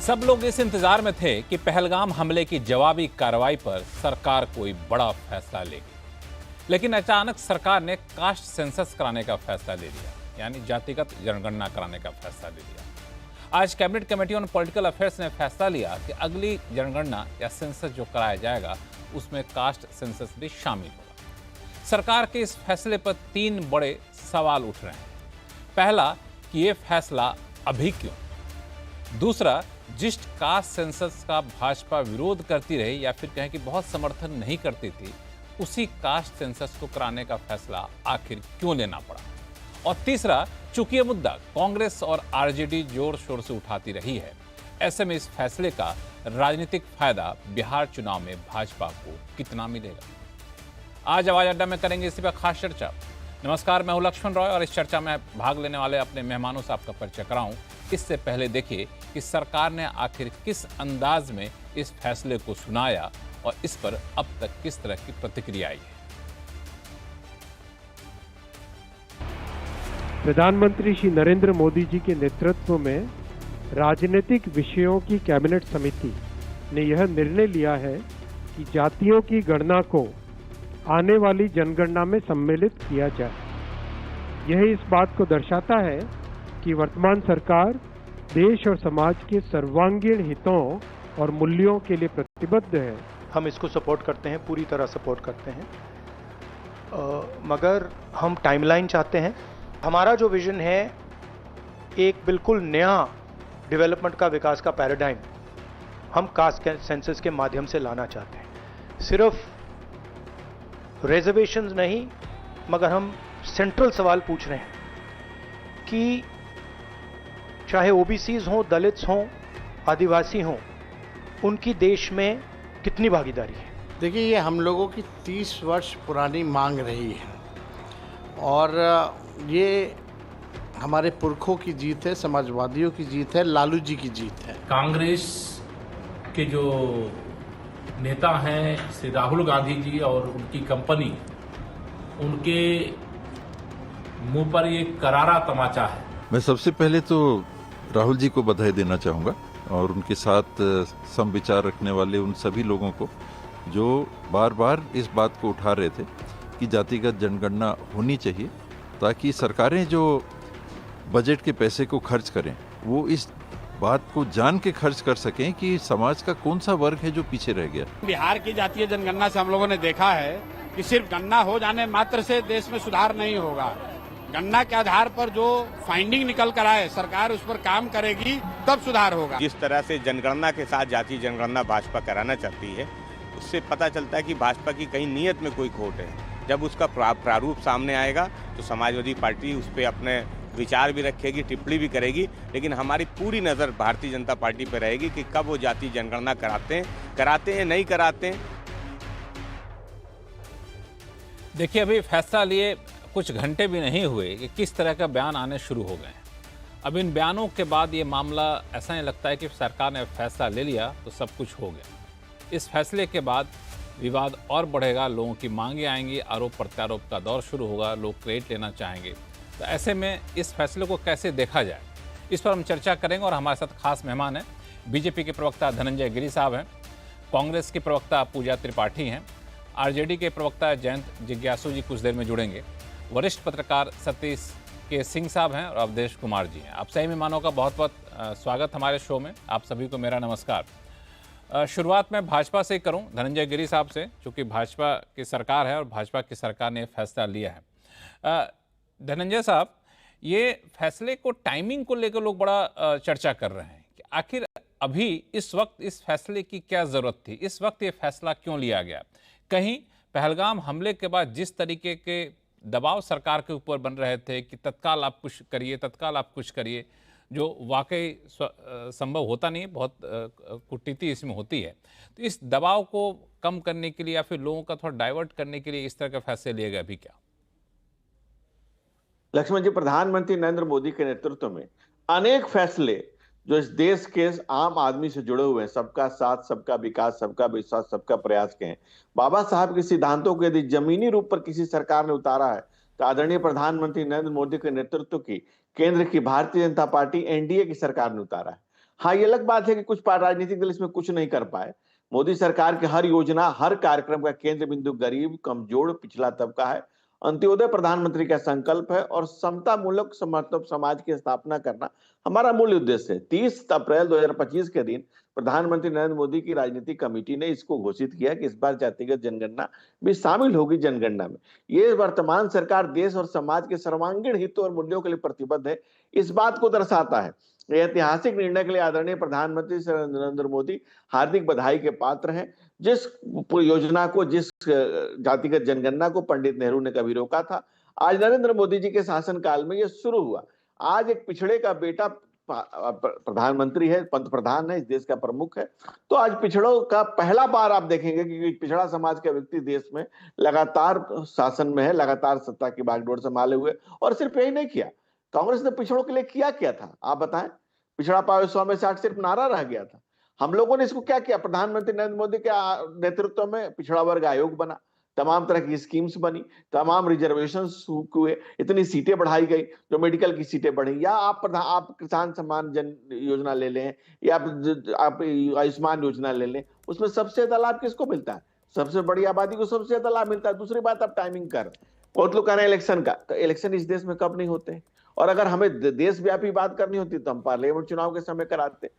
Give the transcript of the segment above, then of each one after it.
सब लोग इस इंतजार में थे कि पहलगाम हमले की जवाबी कार्रवाई पर सरकार कोई बड़ा फैसला लेगी, लेकिन अचानक सरकार ने कास्ट सेंसस कराने का फैसला ले लिया, यानी जातिगत जनगणना कराने का फैसला ले लिया। आज cabinet committee on political affairs ने फैसला लिया कि अगली जनगणना या सेंसस जो कराया जाएगा उसमें कास्ट सेंसस भी शामिल होगा। सरकार के इस फैसले पर 3 बड़े सवाल उठ रहे हैं। पहला कि ये फैसला अभी क्यों? दूसरा, जिस कास्ट सेंसस का भाजपा विरोध करती रही या फिर कहें कि बहुत समर्थन नहीं करती थी, उसी कास्ट सेंसस को कराने का फैसला आखिर क्यों लेना पड़ा? और तीसरा, चूंकि यह मुद्दा कांग्रेस और आरजेडी जोर शोर से उठाती रही है, ऐसे में इस फैसले का राजनीतिक फायदा बिहार चुनाव में भाजपा को कितना मिलेगा? आज आवाज अड्डा में करेंगे इसी पर खास चर्चा। नमस्कार, मैं हूं लक्ष्मण रॉय और इस चर्चा में भाग लेने वाले अपने मेहमानों से आपका परिचय कराऊं। इससे पहले देखिए कि सरकार ने आखिर किस अंदाज में इस फैसले को सुनाया और इस पर अब तक किस तरह की प्रतिक्रिया आई है। प्रधानमंत्री श्री नरेंद्र मोदी जी के नेतृत्व में राजनीतिक विषयों की कैबिनेट समिति ने यह निर्णय लिया है कि जातियों की गणना को आने वाली जनगणना में सम्मिलित किया जाए। यह इस बात को दर्शाता है कि वर्तमान सरकार देश और समाज के सर्वांगीण हितों और मूल्यों के लिए प्रतिबद्ध है। हम इसको सपोर्ट करते हैं, पूरी तरह सपोर्ट करते हैं, मगर हम टाइमलाइन चाहते हैं। हमारा जो विजन है एक बिल्कुल नया डेवलपमेंट का, विकास का पैराडाइम हम कास्ट सेंसस के माध्यम से लाना चाहते हैं। सिर्फ रिजर्वेशंस नहीं, मगर हम सेंट्रल सवाल पूछ रहे हैं कि चाहे ओबीसीज हों, दलित्स हों, आदिवासी हों, उनकी देश में कितनी भागीदारी है। देखिए, ये हम लोगों की 30 वर्ष पुरानी मांग रही है और ये हमारे पुरखों की जीत है, समाजवादियों की जीत है, लालू जी की जीत है। कांग्रेस के जो नेता हैं श्री राहुल गांधी जी और उनकी कंपनी, उनके मुंह पर ये करारा तमाचा है। मैं सबसे पहले तो राहुल जी को बधाई देना चाहूँगा और उनके साथ समविचार रखने वाले उन सभी लोगों को जो बार बार इस बात को उठा रहे थे कि जातिगत जनगणना होनी चाहिए, ताकि सरकारें जो बजट के पैसे को खर्च करें वो इस बात को जान के खर्च कर सकें कि समाज का कौन सा वर्ग है जो पीछे रह गया। बिहार की जातीय जनगणना से हम लोगों ने देखा है कि सिर्फ गणना हो जाने मात्र से देश में सुधार नहीं होगा। गणना के आधार पर जो फाइंडिंग निकल कर आए, सरकार उस पर काम करेगी, तब सुधार होगा। जिस तरह से जनगणना के साथ जातीय जनगणना भाजपा कराना चाहती है, उससे पता चलता है कि भाजपा की कहीं नीयत में कोई खोट है। जब उसका प्रारूप सामने आएगा तो समाजवादी पार्टी उस पर अपने विचार भी रखेगी, टिप्पणी भी करेगी, लेकिन हमारी पूरी नज़र भारतीय जनता पार्टी पर रहेगी कि कब वो जातीय जनगणना कराते हैं नहीं कराते हैं। देखिए, अभी फैसला लिए कुछ घंटे भी नहीं हुए कि किस तरह का बयान आने शुरू हो गए हैं। अब इन बयानों के बाद ये मामला ऐसा नहीं लगता है कि सरकार ने फैसला ले लिया तो सब कुछ हो गया। इस फैसले के बाद विवाद और बढ़ेगा, लोगों की मांगे आएंगी, आरोप प्रत्यारोप का दौर शुरू होगा, लोग क्रेडिट लेना चाहेंगे। तो ऐसे में इस फैसले को कैसे देखा जाए, इस पर हम चर्चा करेंगे और हमारे साथ खास मेहमान हैं। बीजेपी के प्रवक्ता धनंजय गिरी साहब हैं, कांग्रेस की प्रवक्ता पूजा त्रिपाठी हैं, आरजेडी के प्रवक्ता जयंत जिज्ञासु जी कुछ देर में जुड़ेंगे, वरिष्ठ पत्रकार सतीश के सिंह साहब हैं और अवधेश कुमार जी हैं। आप सही मेहमानों का बहुत बहुत स्वागत हमारे शो में। आप सभी को मेरा नमस्कार। शुरुआत में भाजपा से ही करूं, धनंजय गिरी साहब से, क्योंकि भाजपा की सरकार है और भाजपा की सरकार ने फैसला लिया है। धनंजय साहब, ये फैसले को, टाइमिंग को लेकर लोग बड़ा चर्चा कर रहे हैं कि आखिर अभी इस वक्त इस फैसले की क्या जरूरत थी, इस वक्त ये फैसला क्यों लिया गया? कहीं पहलगाम हमले के बाद जिस तरीके के दबाव सरकार के ऊपर बन रहे थे कि तत्काल आप कुछ करिए, तत्काल आप कुछ करिए, जो वाकई संभव होता नहीं है, बहुत कुटीति इसमें होती है, तो इस दबाव को कम करने के लिए या फिर लोगों का थोड़ा डाइवर्ट करने के लिए इस तरह के फैसले लिए गए अभी क्या? लक्ष्मण जी, प्रधानमंत्री नरेंद्र मोदी के नेतृत्व में अनेक फैसले जो इस देश के आम आदमी से जुड़े हुए हैं, सबका साथ, सबका विकास, सबका विश्वास, सबका प्रयास के हैं। बाबा साहब के सिद्धांतों को यदि जमीनी रूप पर किसी सरकार ने उतारा है तो आदरणीय प्रधानमंत्री नरेंद्र मोदी के नेतृत्व की केंद्र की भारतीय जनता पार्टी एनडीए की सरकार ने उतारा है। हाँ, ये अलग बात है कि कुछ राजनीतिक दल इसमें कुछ नहीं कर पाए। मोदी सरकार की हर योजना, हर कार्यक्रम का केंद्र बिंदु गरीब, कमजोर, पिछड़ा तबका है। अंत्योदय प्रधानमंत्री का संकल्प है और समता मूलक मतलब समाज की स्थापना करना हमारा मूल उद्देश्य है। 30 अप्रैल 2025 के दिन प्रधानमंत्री नरेंद्र मोदी की राजनीतिक कमेटी ने इसको घोषित किया कि इस बार जातिगत जनगणना भी शामिल होगी जनगणना में। ये वर्तमान सरकार देश और समाज के सर्वांगीण हितों और मूल्यों के लिए प्रतिबद्ध है, इस बात को दर्शाता है। ये ऐतिहासिक निर्णय के लिए आदरणीय प्रधानमंत्री श्री नरेंद्र मोदी हार्दिक बधाई के पात्र हैं। जिस योजना को, जिस जातिगत जनगणना को पंडित नेहरू ने कभी रोका था, आज नरेंद्र मोदी जी के शासनकाल में ये शुरू हुआ। आज एक पिछड़े का बेटा प्रधानमंत्री है, पंत प्रधान है, इस देश का प्रमुख है। तो आज पिछड़ों का पहला बार आप देखेंगे कि पिछड़ा समाज का व्यक्ति देश में लगातार शासन में है, लगातार सत्ता की बागडोर संभाले हुए। और सिर्फ यही नहीं किया, कांग्रेस ने पिछड़ों के लिए क्या था आप बताएं? पिछड़ा पाओ 100 में 60 सिर्फ नारा रह गया था। हम लोगों ने इसको क्या किया? प्रधानमंत्री नरेंद्र मोदी के नेतृत्व में पिछड़ा वर्ग आयोग बना, तमाम तरह की स्कीम्स बनी, तमाम रिजर्वेशंस हुए, इतनी सीटें बढ़ाई गई, जो मेडिकल की सीटें बढ़ी, या आप किसान सम्मान जन योजना ले लें, या आप आयुष्मान योजना ले लें, उसमें सबसे ज्यादा लाभ किसको मिलता है? सबसे बड़ी आबादी को सबसे ज्यादा लाभ मिलता है। दूसरी बात, आप टाइमिंग कर, बहुत लोग कह रहे हैं इलेक्शन का, तो इलेक्शन इस देश में कब नहीं होते? और अगर हमें देशव्यापी बात करनी होती तो हम पार्लियामेंट चुनाव के समय कराते।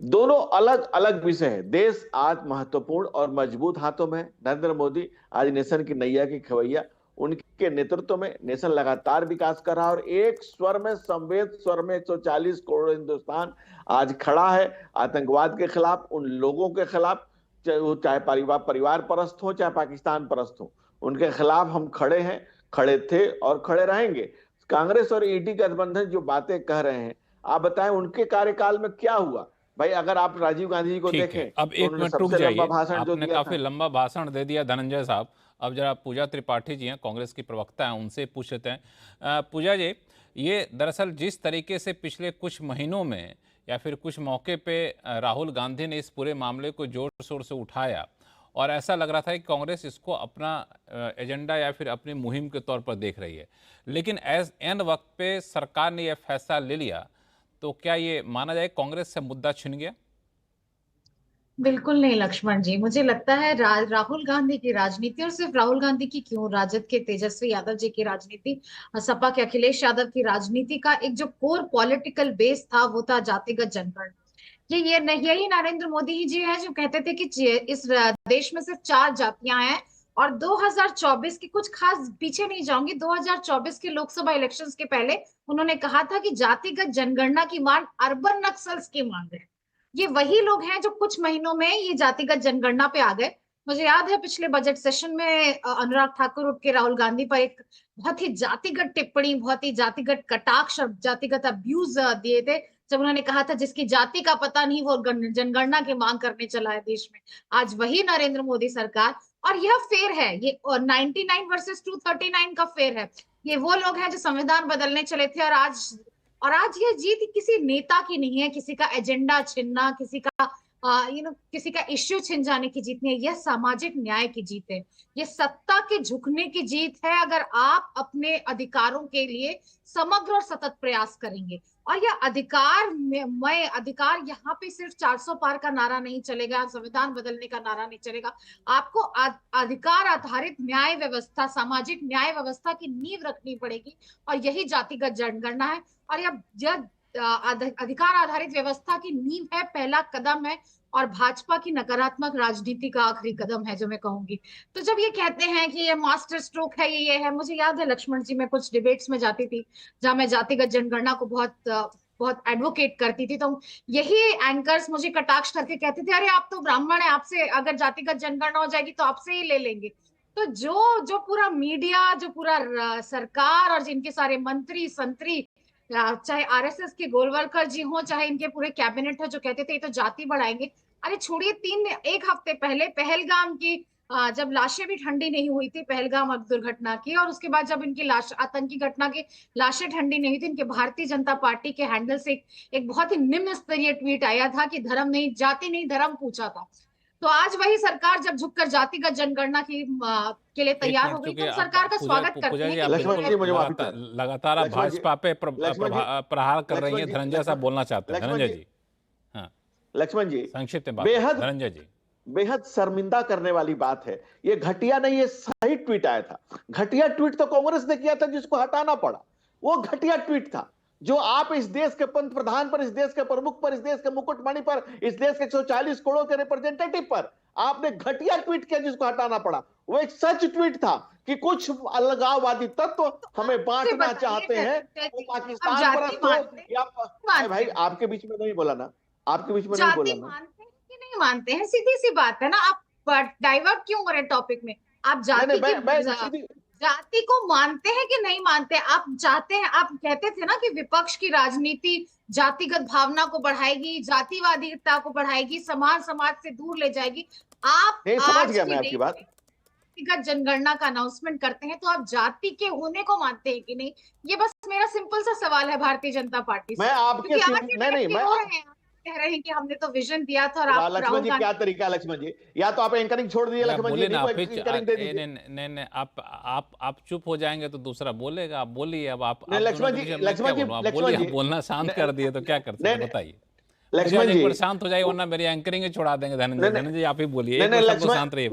दोनों अलग अलग विषय है। देश आज महत्वपूर्ण और मजबूत हाथों में है। नरेंद्र मोदी आज नेशन की नैया की खवैया, उनके नेतृत्व में नेशन लगातार विकास कर रहा है। और एक स्वर में, संवेद स्वर में 140 करोड़ हिंदुस्तान आज खड़ा है आतंकवाद के खिलाफ, उन लोगों के खिलाफ, चाहे परिवार परस्त हो, चाहे पाकिस्तान परस्त हो, उनके खिलाफ हम खड़े हैं, खड़े थे और खड़े रहेंगे। कांग्रेस और ईडी गठबंधन जो बातें कह रहे हैं, आप बताएं उनके कार्यकाल में क्या हुआ? भाई अगर आप राजीव गांधी जी को देखें, अब एक मिनट रुक जाइए, आपने काफी लंबा भाषण दे दिया धनंजय साहब। अब जरा पूजा त्रिपाठी जी हैं, कांग्रेस की प्रवक्ता हैं, उनसे पूछ लेते हैं। पूजा जी, ये दरअसल जिस तरीके से पिछले कुछ महीनों में या फिर कुछ मौके पे राहुल गांधी ने इस पूरे मामले को जोर शोर से उठाया, और ऐसा लग रहा था कि कांग्रेस इसको अपना एजेंडा या फिर अपनी मुहिम के तौर पर देख रही है, लेकिन एन वक्त पे सरकार ने यह फैसला ले लिया, तो क्या ये माना जाए कांग्रेस से मुद्दा छिन गया? बिल्कुल नहीं लक्ष्मण जी, मुझे लगता है राहुल गांधी की राजनीति, और सिर्फ राहुल गांधी की क्यों, राजद के तेजस्वी यादव जी की राजनीति, सपा के अखिलेश यादव की राजनीति का एक जो कोर पॉलिटिकल बेस था वो था जातिगत जनगणना। यही नरेंद्र मोदी जी है जो कहते थे कि इस देश में सिर्फ 4 जातियां हैं, और 2024 की, कुछ खास पीछे नहीं जाऊंगी, 2024 के लोकसभा इलेक्शंस के पहले उन्होंने कहा था कि जातिगत जनगणना की मांग अर्बन नक्सल्स की मांग है। ये वही लोग हैं जो कुछ महीनों में ये जातिगत जनगणना पे आ गए। मुझे याद है पिछले बजट सेशन में अनुराग ठाकुर उठ के राहुल गांधी पर एक बहुत ही जातिगत टिप्पणी, बहुत ही जातिगत कटाक्ष और जातिगत अब्यूज दिए थे, जब उन्होंने कहा था जिसकी जाति का पता नहीं वो जनगणना की मांग करने चला है देश में। आज वही नरेंद्र मोदी सरकार, और यह फेर है, ये 99 वर्सेस 239 का फेर है। ये वो लोग हैं जो संविधान बदलने चले थे, और आज ये जीत किसी नेता की नहीं है, किसी का एजेंडा छीनना, किसी का किसी का इश्यू छिन जाने की जीत नहीं है। यह सामाजिक न्याय की जीत है, ये सत्ता के झुकने की जीत है। अगर आप अपने अधिकारों के लिए समग्र और सतत प्रयास करेंगे, और यह अधिकार यहाँ पे सिर्फ 400 पार का नारा नहीं चलेगा, संविधान बदलने का नारा नहीं चलेगा। आपको अधिकार आधारित न्याय व्यवस्था, सामाजिक न्याय व्यवस्था की नींव रखनी पड़ेगी, और यही जातिगत जनगणना है। और यह अधिकार आधारित व्यवस्था की नींव है, पहला कदम है, और भाजपा की नकारात्मक राजनीति का आखिरी कदम है जो मैं कहूंगी। तो जब ये कहते हैं कि ये मास्टर स्ट्रोक है, ये है, मुझे याद है लक्ष्मण जी, मैं कुछ डिबेट्स में जाती थी जहां मैं जातिगत जनगणना को बहुत एडवोकेट करती थी, तो यही एंकर्स मुझे कटाक्ष करके कहते थे, अरे आप तो ब्राह्मण है, आपसे अगर जातिगत जनगणना हो जाएगी तो आपसे ही ले लेंगे। तो जो पूरा मीडिया, जो पूरा सरकार और जिनके सारे मंत्री संतरी, चाहे आरएसएस के गोलवलकर जी हो, चाहे इनके पूरे कैबिनेट हो, जो कहते थे ये तो जाति बढ़ाएंगे। अरे छोड़िए, एक हफ्ते पहले पहलगाम की जब लाशें भी ठंडी नहीं हुई थी, पहलगाम दुर्घटना की, और उसके बाद जब इनकी आतंकी घटना की लाशें ठंडी नहीं हुई थी, इनके भारतीय जनता पार्टी के हैंडल से एक बहुत ही निम्न स्तरीय ट्वीट आया था कि धर्म नहीं, जाति नहीं, धर्म पूछा था। तो आज वही सरकार जब झुककर जातिगत जनगणना के लिए तैयार हो गई, तो सरकार का स्वागत करते हैं। लगातार आप भाजपा पे प्रहार कर रही हैं, धनंजय साहब बोलना चाहते हैं। धनंजय जी। लक्ष्मण जी, संक्षिप्त में बात बेहद धनंजय जी। बेहद शर्मिंदा करने वाली बात है। ये घटिया नहीं, ये सही ट्वीट आया था। घटिया ट्वीट तो कांग्रेस ने किया था जिसको हटाना पड़ा, वो घटिया ट्वीट था। जो आप इस देश के पंत प्रधान पर, इस देश के प्रमुख पर, इस देश के मुकुटमणि पर, इस देश के 140 करोड़ के रिप्रेजेंटेटिव पर आपने घटिया ट्वीट किया जिसको हटाना पड़ा। वो एक सच ट्वीट था कि कुछ अलगाववादी तत्व हमें बांटना चाहते हैं, वो पाकिस्तान परस्त हो या भाई आपके बीच में नहीं बोला ना, आपके बीच में नहीं बोला ना। मानते हैं कि नहीं मानते हैं, सीधी सी बात है ना। आप डाइवर्ट क्यों हो रहे टॉपिक में? आप जाति को मानते हैं कि नहीं मानते? आप चाहते हैं, आप कहते थे ना कि विपक्ष की राजनीति जातिगत भावना को बढ़ाएगी, जातिवादिता को बढ़ाएगी, समाज से दूर ले जाएगी। आप नहीं समझ गया मैं आपकी बात। व्यक्तिगत जनगणना का अनाउंसमेंट करते हैं तो आप जाति के होने को मानते हैं कि नहीं? ये बस मेरा सिंपल सा सवाल है भारतीय जनता पार्टी से। मैं आपके मैं कह रहे हैं कि हमने तो विजन दिया था और आप लक्ष्मण जी क्या तरीका है लक्ष्मण जी? या तो आप एंकरिंग छोड़ दीजिए लक्ष्मण जी, एंकरिंग दे दीजिए। नहीं आप चुप हो जाएंगे तो दूसरा बोलेगा। आप बोलिए अब। आप लक्ष्मण जी बोलना शांत कर दिए तो क्या कर सकते हैं बताइए। लक्ष्मण जी शांत हो जाइए वरना मेरी एंकरिंग छोड़ा देंगे। धनंजय जी आप ही बोलिए, शांत रहिए।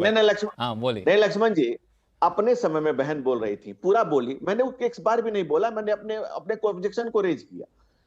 हाँ बोलिए। नहीं लक्ष्मण जी, अपने समय में बहन बोल रही थी, पूरा बोली, मैंने एक बार भी नहीं बोला, मैंने अपने ऑब्जेक्शन को रेज किया।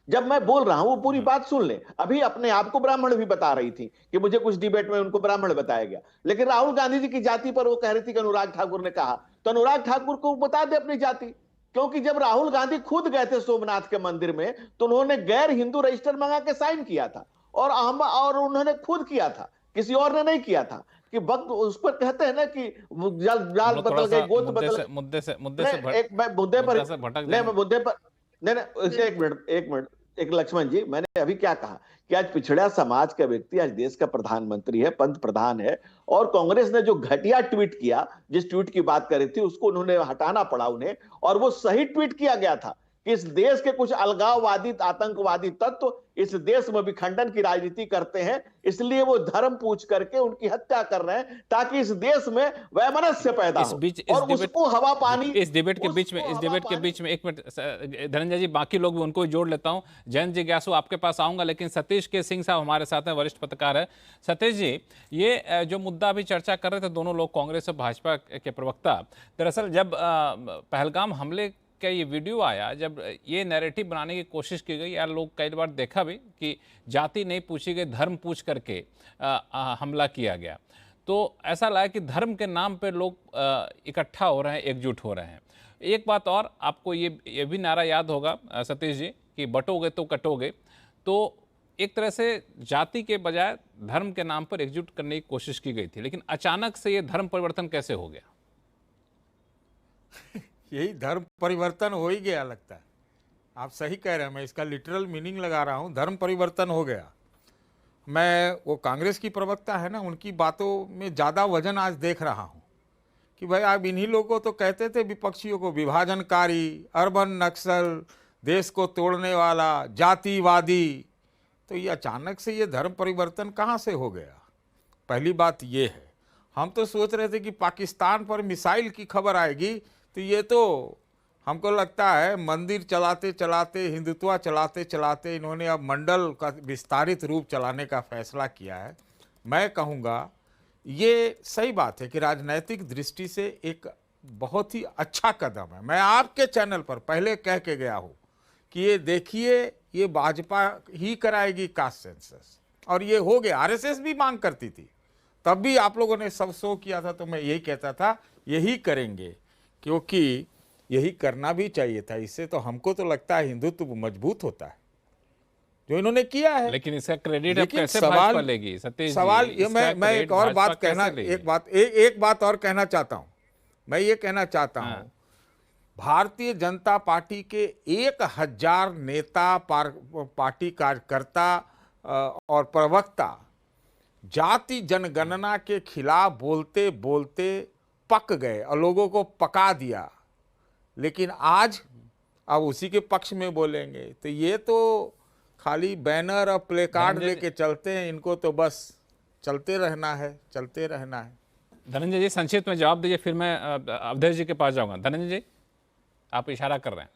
जब मैं बोल रहा हूं वो पूरी बात सुन ले। अभी अपने आप को ब्राह्मण भी बता रही थी कि मुझे कुछ डिबेट में उनको ब्राह्मण बताया गया, लेकिन राहुल गांधी जी की जाति पर वो कह रही थी कि अनुराग ठाकुर ने कहा, तो अनुराग ठाकुर को बता दे अपनी जाति। क्योंकि जब राहुल गांधी खुद गए थे सोमनाथ के मंदिर में तो उन्होंने गैर हिंदू रजिस्टर मंगा के साइन किया था, और उन्होंने खुद किया था, किसी और ने नहीं किया था। कि वक्त उस पर कहते हैं ना कि जाल बदल गई, गोत बदल। मुद्दे पर एक मिनट एक लक्ष्मण जी, मैंने अभी क्या कहा कि आज पिछड़ा समाज का व्यक्ति आज देश का प्रधानमंत्री है, पंत प्रधान है, और कांग्रेस ने जो घटिया ट्वीट किया, जिस ट्वीट की बात कर रही थी, उसको उन्होंने हटाना पड़ा उन्हें। और वो सही ट्वीट किया गया था कि इस देश के कुछ अलगाववादी आतंकवादी तत्व इस देश में विखंडन की राजनीति करते हैं, इसलिए वो धर्म पूछ करके उनकी हत्या कर रहे हैं ताकि इस देश में वैमनस्य पैदा हो और उसको हवा पानी। इस डिबेट के बीच में एक मिनट धनंजय जी, बाकी लोग भी उनको जोड़ लेता हूं। जैन जिज्ञासु आपके पास आऊंगा, लेकिन सतीश के सिंह साहब हमारे साथ हैं, वरिष्ठ पत्रकार है। सतीश जी, ये जो मुद्दा अभी चर्चा कर रहे थे दोनों लोग, कांग्रेस और भाजपा के प्रवक्ता, दरअसल जब पहलगाम हमले का ये वीडियो आया, जब ये नैरेटिव बनाने की कोशिश की गई, यार लोग कई बार देखा भी कि जाति नहीं पूछी गई, धर्म पूछ करके हमला किया गया, तो ऐसा लगा कि धर्म के नाम पे लोग इकट्ठा हो रहे हैं, एकजुट हो रहे हैं। एक बात और, आपको ये भी नारा याद होगा सतीश जी कि बटोगे तो कटोगे, तो एक तरह से जाति के बजाय धर्म के नाम पर एकजुट करने की कोशिश की गई थी, लेकिन अचानक से ये धर्म परिवर्तन कैसे हो गया? यही धर्म परिवर्तन हो ही गया लगता है। आप सही कह रहे हैं, मैं इसका लिटरल मीनिंग लगा रहा हूँ, धर्म परिवर्तन हो गया। मैं वो कांग्रेस की प्रवक्ता है ना, उनकी बातों में ज़्यादा वजन आज देख रहा हूँ कि भाई आप इन्हीं लोगों तो कहते थे विपक्षियों को विभाजनकारी, अर्बन नक्सल, देश को तोड़ने वाला, जातिवादी, तो ये अचानक से ये धर्म परिवर्तन कहाँ से हो गया? पहली बात ये है, हम तो सोच रहे थे कि पाकिस्तान पर मिसाइल की खबर आएगी, तो ये तो हमको लगता है मंदिर चलाते चलाते, हिंदुत्व चलाते चलाते इन्होंने अब मंडल का विस्तारित रूप चलाने का फैसला किया है। मैं कहूँगा ये सही बात है कि राजनैतिक दृष्टि से एक बहुत ही अच्छा कदम है। मैं आपके चैनल पर पहले कह के गया हूँ कि ये देखिए, ये भाजपा ही कराएगी कास्ट सेंसस, और ये हो गया। आरएसएस भी मांग करती थी, तब भी आप लोगों ने सब शो किया था, तो मैं यही कहता था यही करेंगे, क्योंकि यही करना भी चाहिए था। इससे तो हमको तो लगता है हिंदुत्व मजबूत होता है, जो इन्होंने किया है। लेकिन इसका क्रेडिट अब कैसे भाजपा लेगी? सतीश सवाल ये मैं एक और बात कहना, एक बात और कहना चाहता हूँ। मैं ये कहना चाहता हूँ, भारतीय जनता पार्टी के 1000 नेता, पार्टी कार्यकर्ता और प्रवक्ता जाति जनगणना के खिलाफ बोलते बोलते पक गए और लोगों को पका दिया, लेकिन आज अब उसी के पक्ष में बोलेंगे। तो ये तो खाली बैनर और प्ले कार्ड लेके चलते हैं, इनको तो बस चलते रहना है, चलते रहना है। धनंजय जी संक्षिप्त में जवाब दीजिए, फिर मैं अवधेश जी के पास जाऊंगा। धनंजय जी, आप इशारा कर रहे हैं।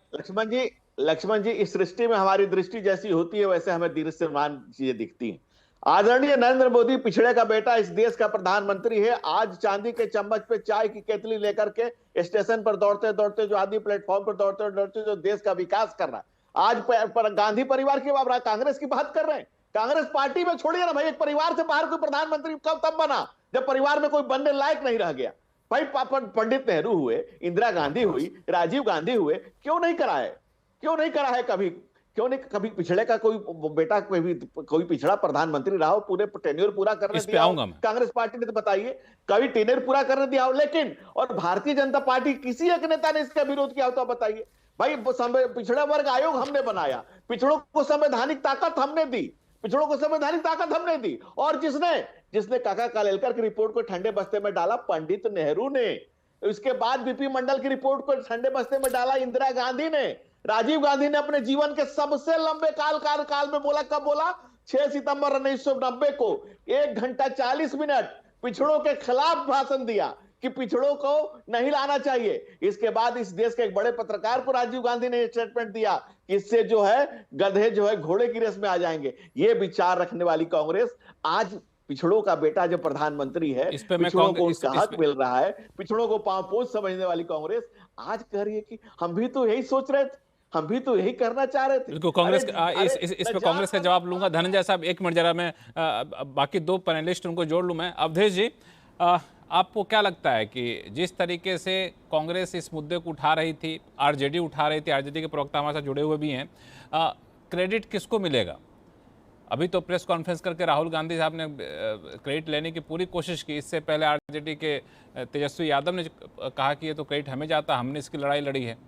लक्ष्मण जी, इस सृष्टि में हमारी दृष्टि जैसी होती है वैसे हमें दृश्यमान चीजें दिखती हैं। आदरणीय नरेंद्र मोदी पिछड़े का बेटा इस देश का प्रधानमंत्री है। आज चांदी के चम्मच पे चाय की केतली लेकर के स्टेशन पर दौड़ते दौड़ते, जो आदि प्लेटफॉर्म पर दौड़ते दौड़ते जो देश का विकास कर रहा है, आज पर गांधी परिवार की बात, कांग्रेस की बात कर रहे हैं। कांग्रेस पार्टी में छोड़िए ना भाई, एक परिवार से बाहर कोई प्रधानमंत्री कब तब बना जब परिवार में कोई बनने लायक नहीं रह गया। भाई पंडित नेहरू हुए, इंदिरा गांधी हुई, राजीव गांधी हुए, क्यों नहीं करा है? क्यों नहीं करा है कभी? क्यों नहीं कभी पिछड़े का कोई बेटा, कोई पिछड़ा प्रधानमंत्री रहा हो, पूरे टेन्योर पूरा करने दिया हो कांग्रेस पार्टी ने? तो बताइए, कभी टेन्योर पूरा करने दिया हो? लेकिन और भारतीय जनता पार्टी किसी एक नेता ने इसका विरोध किया हो तो बताइए भाई। पिछड़ा वर्ग आयोग हमने बनाया, पिछड़ों को संवैधानिक ताकत हमने दी, पिछड़ों को संवैधानिक ताकत हमने दी। और जिसने काका कालेलकर की रिपोर्ट को ठंडे बस्ते में डाला, पंडित नेहरू ने। उसके बाद बीपी मंडल की रिपोर्ट को ठंडे बस्ते में डाला इंदिरा गांधी ने। राजीव गांधी ने अपने जीवन के सबसे लंबे कार्यकाल में बोला, कब बोला? 6 सितंबर 1990 को 1 घंटा 40 मिनट पिछड़ों के खिलाफ भाषण दिया कि पिछड़ों को नहीं लाना चाहिए। इसके बाद इस देश के एक बड़े पत्रकार को राजीव गांधी ने स्टेटमेंट दिया, इससे जो है गधे जो है घोड़े की रेस में आ जाएंगे। ये विचार रखने वाली कांग्रेस आज पिछड़ों का बेटा जो प्रधानमंत्री है, पिछड़ों को उसका हक मिल रहा है, पिछड़ों को पांव पोछ समझने वाली कांग्रेस आज कह रही है कि हम भी तो यही सोच रहे थे, हम भी तो यही करना चाह रहे थे। बिल्कुल, कांग्रेस इस पे कांग्रेस का जवाब लूंगा। धनंजय साहब, एक मिनट जरा मैं बाकी 2 पैनलिस्ट उनको जोड़ लूं मैं। अवधेश जी, आपको क्या लगता है कि जिस तरीके से कांग्रेस इस मुद्दे को उठा रही थी, आरजेडी उठा रही थी, आरजेडी के प्रवक्ता हमारे साथ जुड़े हुए भी हैं, क्रेडिट किसको मिलेगा? अभी तो प्रेस कॉन्फ्रेंस करके राहुल गांधी साहब ने क्रेडिट लेने की पूरी कोशिश की। इससे पहले आरजेडी के तेजस्वी यादव ने कहा कि ये तो क्रेडिट हमें जाता, हमने इसकी लड़ाई लड़ी है।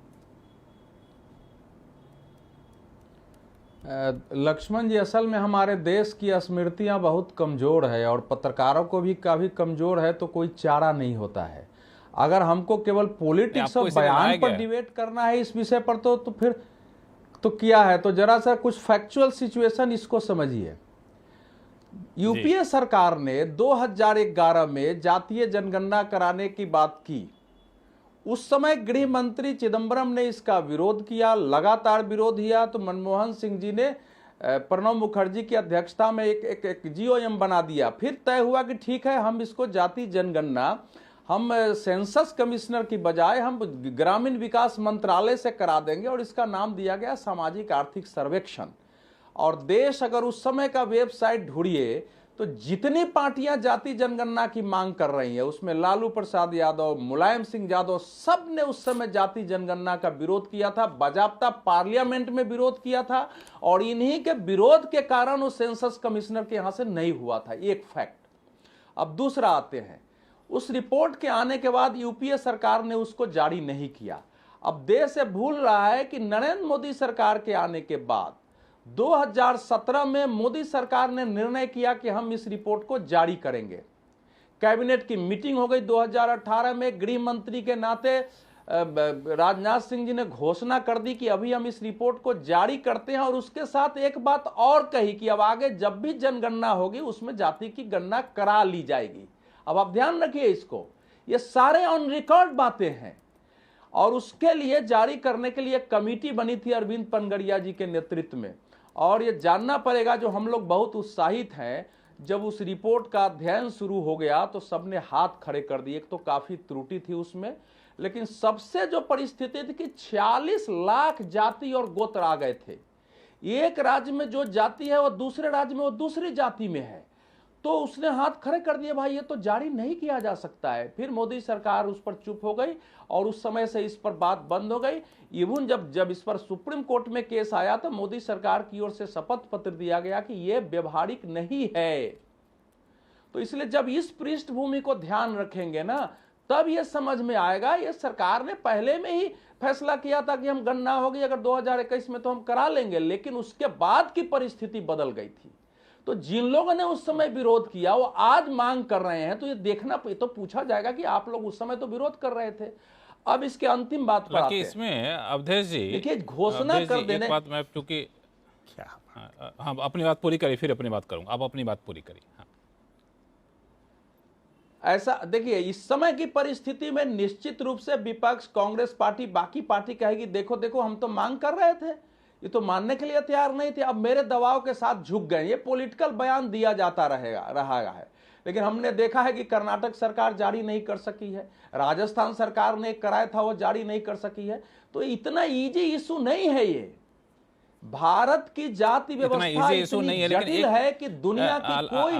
लक्ष्मण जी, असल में हमारे देश की स्मृतियां बहुत कमज़ोर है और पत्रकारों को भी काफ़ी कमज़ोर है, तो कोई चारा नहीं होता है। अगर हमको केवल पॉलिटिक्स और बयान पर डिबेट करना है इस विषय पर, तो फिर तो क्या है? तो जरा सा कुछ फैक्चुअल सिचुएशन इसको समझिए। यूपीए सरकार ने 2011 में जातीय जनगणना कराने की बात की। उस समय गृह मंत्री चिदंबरम ने इसका विरोध किया, लगातार विरोध किया। तो मनमोहन सिंह जी ने प्रणब मुखर्जी की अध्यक्षता में एक जीओएम बना दिया। फिर तय हुआ कि ठीक है, हम इसको जाति जनगणना हम सेंसस कमिश्नर की बजाय हम ग्रामीण विकास मंत्रालय से करा देंगे, और इसका नाम दिया गया सामाजिक आर्थिक सर्वेक्षण। और देश अगर उस समय का वेबसाइट ढूंढिए तो जितनी पार्टियां जाति जनगणना की मांग कर रही हैं, उसमें लालू प्रसाद यादव, मुलायम सिंह यादव, सब ने उस समय जाति जनगणना का विरोध किया था, बाजाबता पार्लियामेंट में विरोध किया था। और इन्हीं के विरोध के कारण उस सेंसस कमिश्नर के यहां से नहीं हुआ था, एक फैक्ट। अब दूसरा आते हैं, उस रिपोर्ट के आने के बाद यूपीए सरकार ने उसको जारी नहीं किया। अब देश से भूल रहा है कि नरेंद्र मोदी सरकार के आने के बाद 2017 में मोदी सरकार ने निर्णय किया कि हम इस रिपोर्ट को जारी करेंगे। कैबिनेट की मीटिंग हो गई 2018 में। गृह मंत्री के नाते राजनाथ सिंह जी ने घोषणा कर दी कि अभी हम इस रिपोर्ट को जारी करते हैं। और उसके साथ एक बात और कही कि अब आगे जब भी जनगणना होगी उसमें जाति की गणना करा ली जाएगी। अब आप ध्यान रखिए इसको, ये सारे ऑन रिकॉर्ड बातें हैं। और उसके लिए जारी करने के लिए एक कमेटी बनी थी अरविंद पनगड़िया जी के नेतृत्व में। और ये जानना पड़ेगा, जो हम लोग बहुत उत्साहित हैं, जब उस रिपोर्ट का अध्ययन शुरू हो गया तो सबने हाथ खड़े कर दिए। एक तो काफ़ी त्रुटि थी उसमें, लेकिन सबसे जो परिस्थिति थी कि 46 लाख जाति और गोत्र आ गए थे। एक राज्य में जो जाति है वो दूसरे राज्य में वो दूसरी जाति में है, तो उसने हाथ खड़े कर दिए, भाई ये तो जारी नहीं किया जा सकता है। फिर मोदी सरकार उस पर चुप हो गई और उस समय से इस पर बात बंद हो गई। इवन जब इस पर सुप्रीम कोर्ट में केस आया तो मोदी सरकार की ओर से शपथ पत्र दिया गया कि यह व्यवहारिक नहीं है। तो इसलिए जब इस पृष्ठभूमि को ध्यान रखेंगे ना, तब यह समझ में आएगा, ये सरकार ने पहले में ही फैसला किया था कि हम गणना होगी अगर 2021 में तो हम करा लेंगे, लेकिन उसके बाद की परिस्थिति बदल गई थी। तो जिन लोगों ने उस समय विरोध किया वो आज मांग कर रहे हैं, तो ये देखना तो पूछा जाएगा कि आप लोग उस समय तो विरोध कर रहे थे। अब इसके अंतिम बात पर आते हैं। इसमें अवधेश जी देखिए, घोषणा कर देने एक बात मैं, क्योंकि हाँ, अपनी बात पूरी करिए, फिर अपनी बात करूंगा। आप अपनी बात पूरी करिए। हाँ। ऐसा देखिए, इस समय की परिस्थिति में निश्चित रूप से विपक्ष, कांग्रेस पार्टी, बाकी पार्टी कहेगी देखो देखो हम तो मांग कर रहे थे, ये तो मानने के लिए तैयार नहीं थे, अब मेरे दबाव के साथ झुक गए। ये पॉलिटिकल बयान दिया जाता रहा है। लेकिन हमने देखा है कि कर्नाटक सरकार जारी नहीं कर सकी है, राजस्थान सरकार ने कराया था वो जारी नहीं कर सकी है। तो इतना इजी इशू नहीं है ये। भारत की जाति व्यवस्था इतनी जटिल है कि दुनिया की कोई,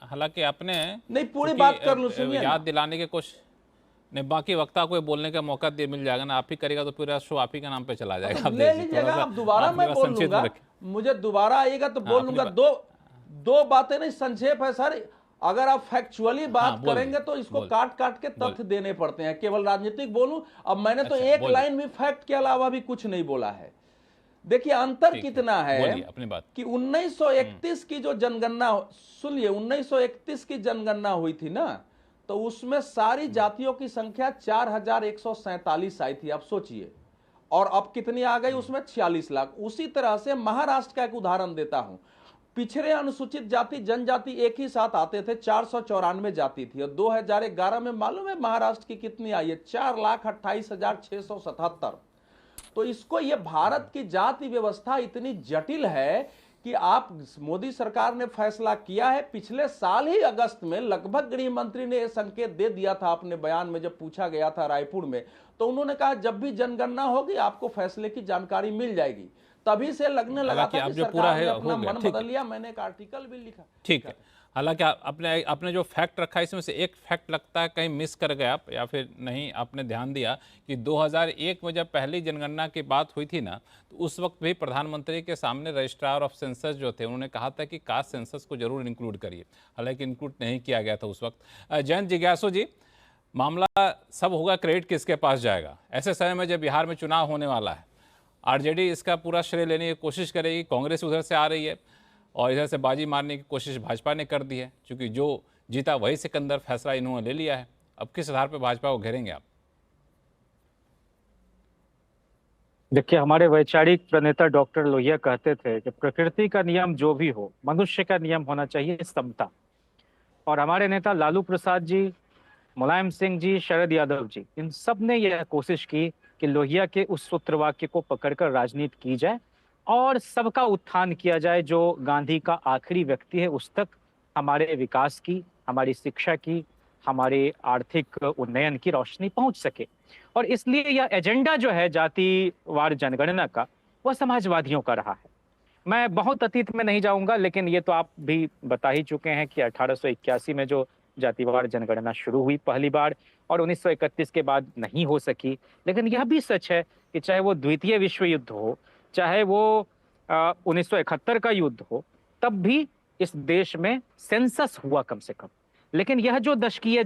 हालांकि अपने नहीं पूरी बात कर लूं, सुनिए याद दिलाने की कोशिश नहीं, बाकी वक्ता को बोलने का मौका मिल जाएगा ना, आप ही करेगा तो पूरा शो आप ही के नाम पे चला जाएगा। आप ले लीजिएगा, आप दोबारा मैं बोल लूंगा, मुझे दोबारा आएगा तो बोल लूंगा। दो बातें नहीं, संक्षेप है सर। अगर आप फैक्चुअली बात करेंगे तो इसको काट काट के तथ्य देने पड़ते हैं, केवल राजनीतिक बोलूं। अब मैंने तो एक लाइन भी फैक्ट के अलावा भी कुछ नहीं बोला है। देखिए अंतर कितना है अपनी बात कि 1931 की जो जनगणना, सुनिए 1931 की जनगणना हुई थी ना, तो उसमें सारी जातियों की संख्या 4147 आई थी। आप सोचिए, और अब कितनी आ गई उसमें 46 लाख। उसी तरह से महाराष्ट्र का एक उदाहरण देता हूं। पिछड़े अनुसूचित जाति जनजाति एक ही साथ आते थे, 494 जाति थी, और 2011 में मालूम है महाराष्ट्र की कितनी आई है? 4,28,677। तो इसको, ये भारत की जाति व्यवस्था इतनी जटिल है कि आप, मोदी सरकार ने फैसला किया है। पिछले साल ही अगस्त में लगभग गृह मंत्री ने यह संकेत दे दिया था अपने बयान में, जब पूछा गया था रायपुर में, तो उन्होंने कहा जब भी जनगणना होगी आपको फैसले की जानकारी मिल जाएगी। तभी से लगने लगा था कि सरकार ने अपना मन बदल लिया। मैंने एक आर्टिकल भी लिखा। ठीक है, हालांकि आपने जो फैक्ट रखा इसमें से एक फैक्ट लगता है कहीं मिस कर गए आप, या फिर नहीं आपने ध्यान दिया कि 2001 में जब पहली जनगणना की बात हुई थी ना, तो उस वक्त भी प्रधानमंत्री के सामने रजिस्ट्रार ऑफ सेंसस जो थे उन्होंने कहा था कि कास्ट सेंसस को जरूर इंक्लूड करिए, हालांकि इंक्लूड नहीं किया गया था उस वक्त। जयंत जिज्ञासु जी, मामला सब होगा, क्रेडिट किसके पास जाएगा? ऐसे समय में जब बिहार में चुनाव होने वाला है, आरजेडी इसका पूरा श्रेय लेने की कोशिश करेगी, कांग्रेस उधर से आ रही है और इधर से बाजी मारने की कोशिश भाजपा ने कर दी है, क्योंकि जो जीता वही सिकंदर, फैसला इन्होंने ले लिया है। अब किस आधार पर भाजपा को घेरेंगे आप? देखिए, हमारे वैचारिक प्रणेता डॉक्टर लोहिया कहते थे कि प्रकृति का नियम जो भी हो, मनुष्य का नियम होना चाहिए समता। और हमारे नेता लालू प्रसाद जी, मुलायम सिंह जी, शरद यादव जी, इन सब ने यह कोशिश की कि लोहिया के उस सूत्रवाक्य को पकड़कर राजनीति की जाए और सबका उत्थान किया जाए। जो गांधी का आखिरी व्यक्ति है उस तक हमारे विकास की, हमारी शिक्षा की, हमारे आर्थिक उन्नयन की रोशनी पहुंच सके। और इसलिए यह एजेंडा जो है जातिवार जनगणना का, वह समाजवादियों का रहा है। मैं बहुत अतीत में नहीं जाऊंगा, लेकिन ये तो आप भी बता ही चुके हैं कि 1881 में जो जातिवार जनगणना शुरू हुई पहली बार, और 1931 के बाद नहीं हो सकी। लेकिन यह भी सच है कि चाहे वो द्वितीय विश्व युद्ध हो, चाहे वो 1971 का युद्ध हो, तब भी इस देश में सेंसस हुआ कम से कम। लेकिन यह जो दशकीय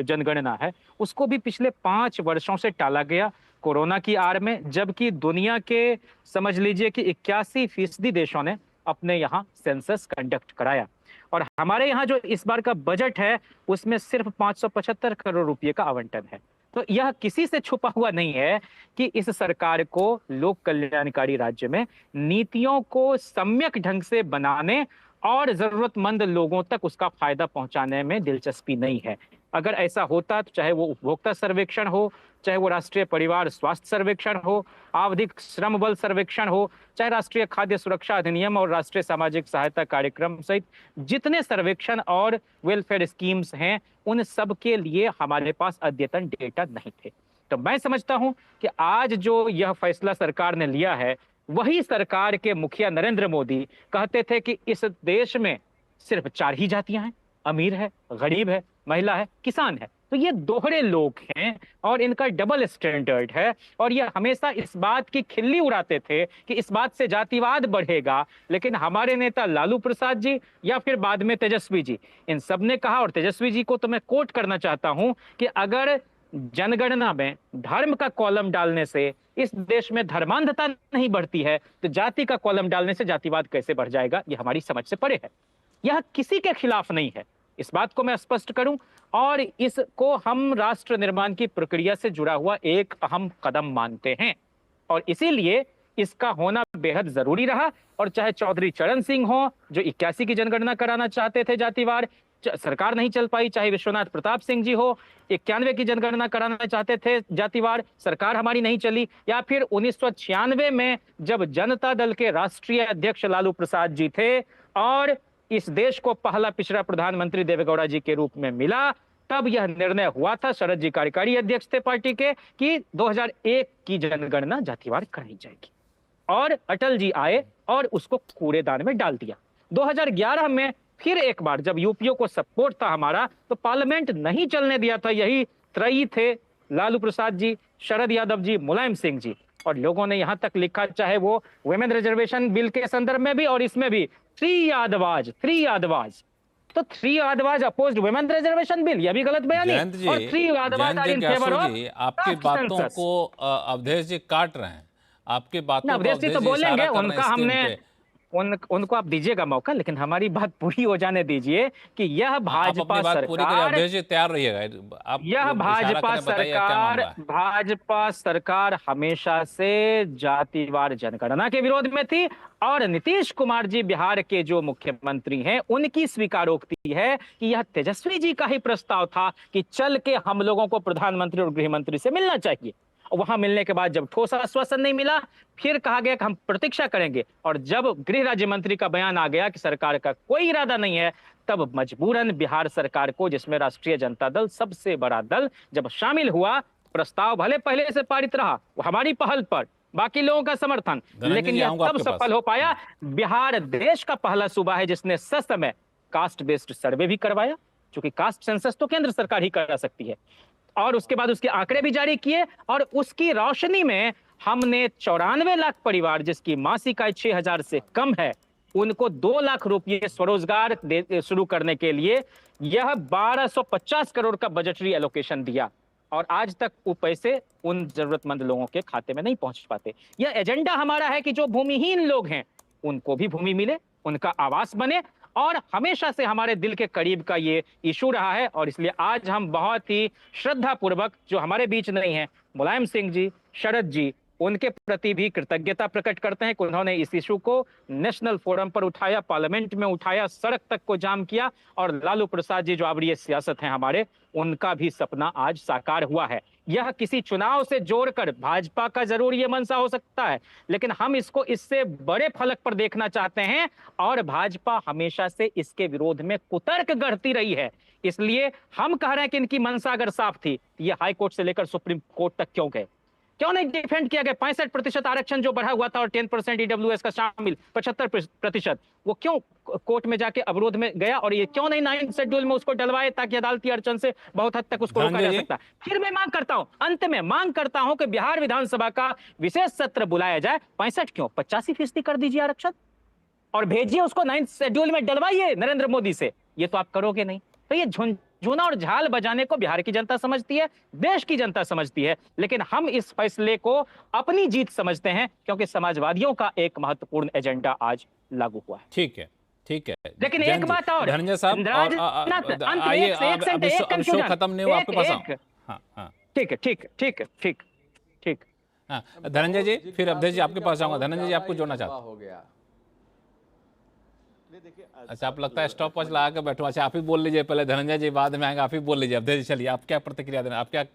जनगणना है, उसको भी पिछले 5 वर्षों से टाला गया कोरोना की आड़ में, जबकि दुनिया के समझ लीजिए कि 81% देशों ने अपने यहाँ सेंसस कंडक्ट कराया। और हमारे यहाँ जो इस बार का बजट है, उसमें सिर्फ 575 करोड़ रुपए का आवंटन है। तो यह किसी से छुपा हुआ नहीं है कि इस सरकार को लोक कल्याणकारी राज्य में नीतियों को सम्यक ढंग से बनाने और जरूरतमंद लोगों तक उसका फायदा पहुंचाने में दिलचस्पी नहीं है। अगर ऐसा होता तो चाहे वो उपभोक्ता सर्वेक्षण हो, चाहे वो राष्ट्रीय परिवार स्वास्थ्य सर्वेक्षण हो, आवधिक श्रम बल सर्वेक्षण हो, चाहे राष्ट्रीय खाद्य सुरक्षा अधिनियम और राष्ट्रीय सामाजिक सहायता कार्यक्रम सहित जितने सर्वेक्षण और वेलफेयर स्कीम्स हैं, उन सब के लिए हमारे पास अद्यतन डेटा नहीं थे। तो मैं समझता हूं कि आज जो यह फैसला सरकार ने लिया है, वही सरकार के मुखिया नरेंद्र मोदी कहते थे कि इस देश में सिर्फ 4 ही जातियां हैं, अमीर है, गरीब है, महिला है, किसान है। तो ये दोहरे लोग हैं और इनका डबल स्टैंडर्ड है। और ये हमेशा इस बात की खिल्ली उड़ाते थे कि इस बात से जातिवाद बढ़ेगा। लेकिन हमारे नेता लालू प्रसाद जी या फिर बाद में तेजस्वी जी, इन सब ने कहा, और तेजस्वी जी को तो मैं कोट करना चाहता हूं कि अगर जनगणना में धर्म का कॉलम डालने से इस देश में धर्मांधता नहीं बढ़ती है, तो जाति का कॉलम डालने से जातिवाद कैसे बढ़ जाएगा? ये हमारी समझ से परे है। यह किसी के खिलाफ नहीं है, इस बात को मैं स्पष्ट करूं। और इसको हम राष्ट्र निर्माण की प्रक्रिया से जुड़ा हुआ एक अहम कदम मानते हैं, और इसीलिए इसका होना बेहद जरूरी रहा। और चाहे चौधरी चरण सिंह हो जो 81 की जनगणना कराना चाहते थे जातिवार, सरकार नहीं चल पाई, चाहे विश्वनाथ प्रताप सिंह जी हो, 91 की जनगणना कराना चाहते थे जातिवार, सरकार हमारी नहीं चली, या फिर 1996 में जब जनता दल के राष्ट्रीय अध्यक्ष लालू प्रसाद जी थे और इस देश को पहला पिछड़ा प्रधानमंत्री देवेगौड़ा जी के रूप में मिला, तब यह निर्णय हुआ था, शरद जी कार्यकारी अध्यक्ष थे पार्टी के, कि 2001 की जनगणना जातिवार कराई जाएगी। और अटल जी आए और उसको कूड़ेदान में डाल दिया। 2011 में फिर एक बार जब यूपीओ को सपोर्ट था हमारा, तो पार्लियामेंट नहीं चलने दिया था, यही त्रयी थे, लालू प्रसाद जी, शरद यादव जी, मुलायम सिंह जी, और लोगों ने यहां तक लिखा, चाहे वो वुमेन रिजर्वेशन बिल के संदर्भ में भी और इसमें भी, थ्री यादवाज, तो three Yadavs opposed women reservation bill, यह भी गलत बयानी, और three Yadavs are in favour of आपकी बातों को अवधेश जी काट रहे हैं, आपकी बातों को अवधेश जी तो बोलेंगे, उनका हमने उनको आप दीजिएगा मौका, लेकिन हमारी बात पूरी हो जाने दीजिए कि यह भाजपा सरकार, तैयार रहिएगा, यह भाजपा सरकार हमेशा से जातिवार जनगणना के विरोध में थी, और नीतीश कुमार जी बिहार के जो मुख्यमंत्री हैं उनकी स्वीकारोक्ति है कि यह तेजस्वी जी का ही प्रस्ताव था कि चल के हम लोगों को प्रधानमंत्री और गृह मंत्री से मिलना चाहिए। वहां मिलने के बाद जब ठोस आश्वासन नहीं मिला, फिर कहा गया कि हम प्रतीक्षा करेंगे, और जब गृह राज्य मंत्री का बयान आ गया कि सरकार का कोई इरादा नहीं है, तब मजबूरन बिहार सरकार को, जिसमें राष्ट्रीय जनता दल सबसे बड़ा दल, जब शामिल हुआ, प्रस्ताव भले पहले से पारित रहा हमारी पहल पर, बाकी लोगों का समर्थन, लेकिन यह तब सफल हो पाया। बिहार देश का पहला सूबा है जिसने ससमय कास्ट बेस्ड सर्वे भी करवाया, क्योंकि कास्ट सेंसस तो केंद्र सरकार ही करा सकती है, और उसके बाद उसके आंकड़े भी जारी किए, और उसकी रोशनी में हमने 94 लाख परिवार जिसकी मासिक आय 6,000 से कम है, उनको 2 लाख रुपये स्वरोजगार शुरू करने के लिए यह 1250 करोड़ का बजटरी एलोकेशन दिया, और आज तक वो पैसे उन जरूरतमंद लोगों के खाते में नहीं पहुंच पाते। यह एजेंडा हमारा है कि जो भूमिहीन लोग हैं उनको भी भूमि मिले, उनका आवास बने, और हमेशा से हमारे दिल के करीब का ये इशू रहा है, और इसलिए आज हम बहुत ही श्रद्धा पूर्वक, जो हमारे बीच नहीं है, मुलायम सिंह जी, शरद जी, उनके प्रति भी कृतज्ञता प्रकट करते हैं कि उन्होंने इस इशू को नेशनल फोरम पर उठाया, पार्लियामेंट में उठाया, सड़क तक को जाम किया, और लालू प्रसाद जी जो आबरीय सियासत हैं हमारे, उनका भी सपना आज साकार हुआ है। यह किसी चुनाव से जोड़कर भाजपा का जरूर ये मंशा हो सकता है, लेकिन हम इसको इससे बड़े फलक पर देखना चाहते हैं, और भाजपा हमेशा से इसके विरोध में कुतर्क गढ़ती रही है। इसलिए हम कह रहे हैं कि इनकी मंशा अगर साफ थी, ये हाई कोर्ट से लेकर सुप्रीम कोर्ट तक क्यों गए, क्यों नहीं डिफेंड किया गया? 65% आरक्षण जो बढ़ा हुआ था और 10% ईडब्ल्यूएस का शामिल 75%, वो क्यों कोर्ट में जाके अवरोध में गया, और ये क्यों नहीं 9th शेड्यूल में उसको डलवाए ताकि अदालती अड़चन से बहुत हद तक उसको रोका जा सकता। फिर मैं मांग करता हूं, अंत में मांग करता हूं कि बिहार विधानसभा का विशेष सत्र बुलाया जाए, 65 क्यों 85% कर दीजिए आरक्षण, और भेजिए उसको 9th शेड्यूल में डलवाइए नरेंद्र मोदी से। ये तो आप करोगे नहीं, तो ये झुनझुना और झाल बजाने को बिहार की जनता समझती है, देश की जनता समझती है, लेकिन हम इस फैसले को अपनी जीत समझते हैं, क्योंकि समाजवादियों का एक महत्वपूर्ण एजेंडा आज लागू हुआ है। ठीक है, ठीक है, लेकिन एक बात और धनंजय साहब, आइए शो खत्म नहीं हुआ, आपके पास हाँ, ठीक है, ठीक ठीक ठीक ठीक हाँ, धनंजय जी, फिर अवधेश जी आपके पास जाऊंगा। धनंजय जी आपको जोड़ना चाहता हो गया। अच्छा, आप लगता है स्टॉप वॉच लगा के बैठो। अच्छा, आप ही बोल लीजिए पहले, धनंजय जी बाद में आएंगे, आप ही बोल लीजिए। अवधेश जी चलिए, आप क्या प्रतिक्रिया देना, आप क्या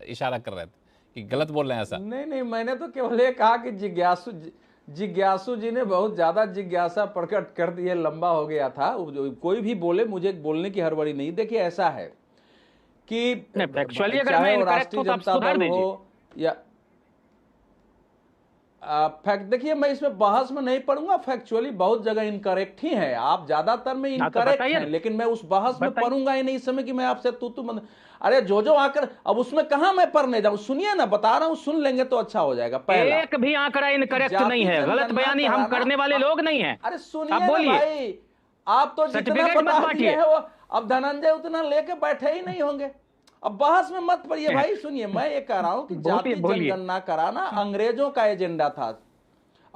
इशारा कर रहे थे कि गलत बोल रहे हैं ऐसा? नहीं, मैंने तो केवल ये कहा कि जिज्ञासु जी ने बहुत ज्यादा जिज्ञासा प्रकट कर दी है, लंबा हो गया था। कोई भी बोले, मुझे बोलने की हड़बड़ी नहीं। देखिए ऐसा है कि चाहे राष्ट्रीय जनता दल हो या फैक्ट, देखिए मैं इसमें बहस में नहीं पढ़ूंगा, फैक्चुअली बहुत जगह इनकरेक्ट ही है, आप ज्यादातर में इनकरेक्ट हैं, लेकिन मैं उस बहस में पढ़ूंगा ही नहीं इस समय कि मैं आपसे तू अरे जो आकर, अब उसमें कहां मैं पढ़ने जाऊं? सुनिए ना, बता रहा हूं, सुन लेंगे तो अच्छा हो जाएगा। पहला, एक भी आंकड़ा इनकरेक्ट नहीं है, गलत बयानी हम करने वाले लोग नहीं है। अरे सुनिए भाई, आप तो जितना बता दिए है वो, अब धनंजय उतना लेके बैठे ही नहीं होंगे। अब बहस में मत पड़िए भाई, सुनिए, मैं ये कह रहा हूं कि जाति जनगणना कराना अंग्रेजों का एजेंडा था,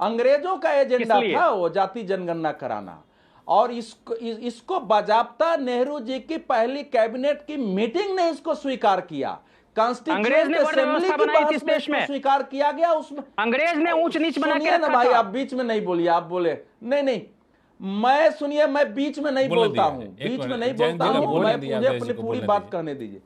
अंग्रेजों का एजेंडा था वो जाति जनगणना कराना, और इसको बाजाबता नेहरू जी की पहली कैबिनेट की मीटिंग ने इसको स्वीकार किया, कॉन्स्टिट्यूएंट असेंबली की बहस में इसको स्वीकार किया गया। उसमें अंग्रेज ने ऊंच नीच बना के रखा। भाई आप बीच में नहीं बोलिए, आप बोले नहीं, मैं सुनिए, मैं बीच में नहीं बोलता हूं, बीच में नहीं बोलता हूं, मैं मुझे अपनी पूरी बात करने दीजिए।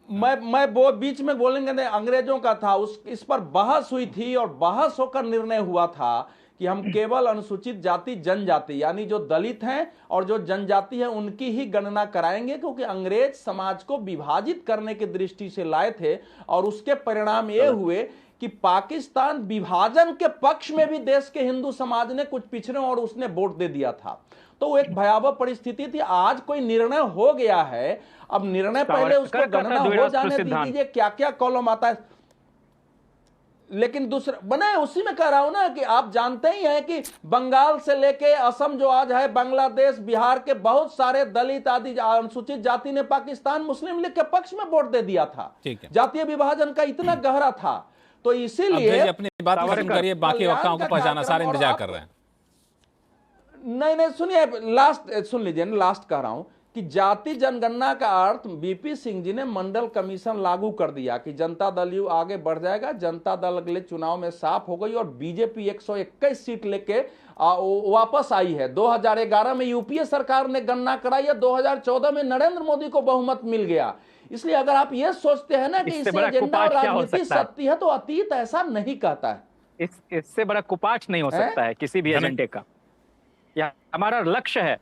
मैं वो बीच में बोलेंगे नहीं, अंग्रेजों का था, इस पर बहस हुई थी और बहस होकर निर्णय हुआ था कि हम केवल अनुसूचित जाति जनजाति यानी जो दलित हैं और जो जनजाति है उनकी ही गणना कराएंगे, क्योंकि अंग्रेज समाज को विभाजित करने की दृष्टि से लाए थे और उसके परिणाम ये हुए कि पाकिस्तान विभाजन के पक्ष में भी देश के हिंदू समाज ने कुछ पिछड़े और उसने वोट दे दिया था। तो वो एक भयावह परिस्थिति थी। आज कोई निर्णय हो गया है, अब निर्णय पहले उसको गणना हो जाने दीजिए, क्या क्या कॉलम आता है। लेकिन दूसरा बने, उसी में कह रहा हूं ना कि आप जानते ही हैं कि बंगाल से लेके असम जो आज है, बांग्लादेश, बिहार के बहुत सारे दलित आदि अनुसूचित जाति ने पाकिस्तान मुस्लिम लीग के पक्ष में वोट दे दिया था। जातीय विभाजन का इतना गहरा था। तो इसीलिए अपनी बात खत्म करिए, बाकी वक्ताओं को पहचाना, सारे इंतजार कर रहे हैं। नहीं सुनिए, लास्ट सुन लीजिए, लास्ट कह रहा हूं कि जाति जनगणना का अर्थ बीपी सिंह जी ने मंडल कमीशन लागू कर दिया कि जनता दल यू आगे बढ़ जाएगा। जनता दल अगले चुनाव में साफ हो गई और बीजेपी 121 सीट लेके वापस आई है। 2011 में यूपीए सरकार ने गणना कराई है, 2014 में नरेंद्र मोदी को बहुमत मिल गया। इसलिए अगर आप ये सोचते हैं ना कि इससे एजेंडा और राजनीति सत्य है, तो अतीत ऐसा नहीं कहता है। इससे बड़ा कुपाठ नहीं हो सकता है किसी भी एजेंडे का। यह हमारा लक्ष्य है,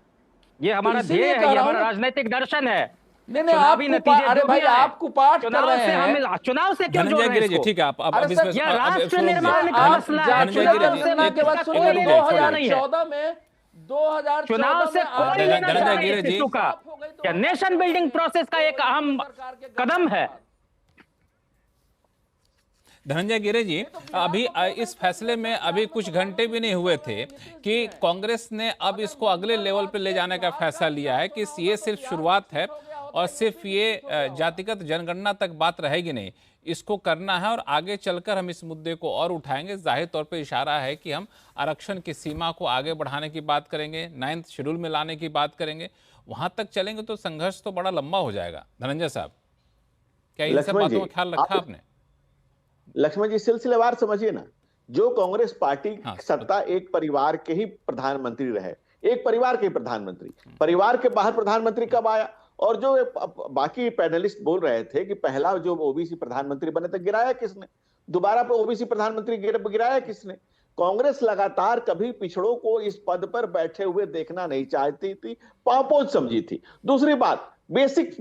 ये हमारा ध्येय है, ये हमारा राजनीतिक दर्शन है। नहीं आप नतीजे, अरे भाई आप कुपाठ कर रहे हैं। चुनाव से क्यों जोड़ रहे हैं? ठीक है, आप राष्ट्र निर्माण का मसला है। चुनाव से कोई लेना देना का क्या नेशन बिल्डिंग प्रोसेस का एक अहम कदम है। धनंजय गिरे जी, अभी इस फैसले में अभी कुछ घंटे भी नहीं हुए थे कि कांग्रेस ने अब इसको अगले लेवल पे ले जाने का फैसला लिया है कि ये सिर्फ शुरुआत है और सिर्फ ये जातिगत जनगणना तक बात रहेगी नहीं, इसको करना है और आगे चलकर हम इस मुद्दे को और उठाएंगे। जाहिर तौर पे इशारा है कि हम आरक्षण की सीमा को आगे बढ़ाने की बात करेंगे, 9th शेड्यूल में लाने की बात करेंगे। वहां तक चलेंगे तो संघर्ष तो बड़ा लंबा हो जाएगा। धनंजय साहब, क्या इन सब बातों का ख्याल रखा आपने? लक्ष्मण जी, सिलसिलेवार समझिए ना, जो कांग्रेस पार्टी सत्ता एक परिवार के ही प्रधानमंत्री रहे, एक परिवार के प्रधानमंत्री, परिवार के बाहर प्रधानमंत्री कब आया? और जो बाकी पैनलिस्ट बोल रहे थे कि पहला जो ओबीसी प्रधानमंत्री बने थे, गिराया किसने? दोबारा पे ओबीसी प्रधानमंत्री गिराया किसने? कांग्रेस लगातार कभी पिछड़ों को इस पद पर बैठे हुए देखना नहीं चाहती थी, पापोज समझी थी। दूसरी बात, बेसिक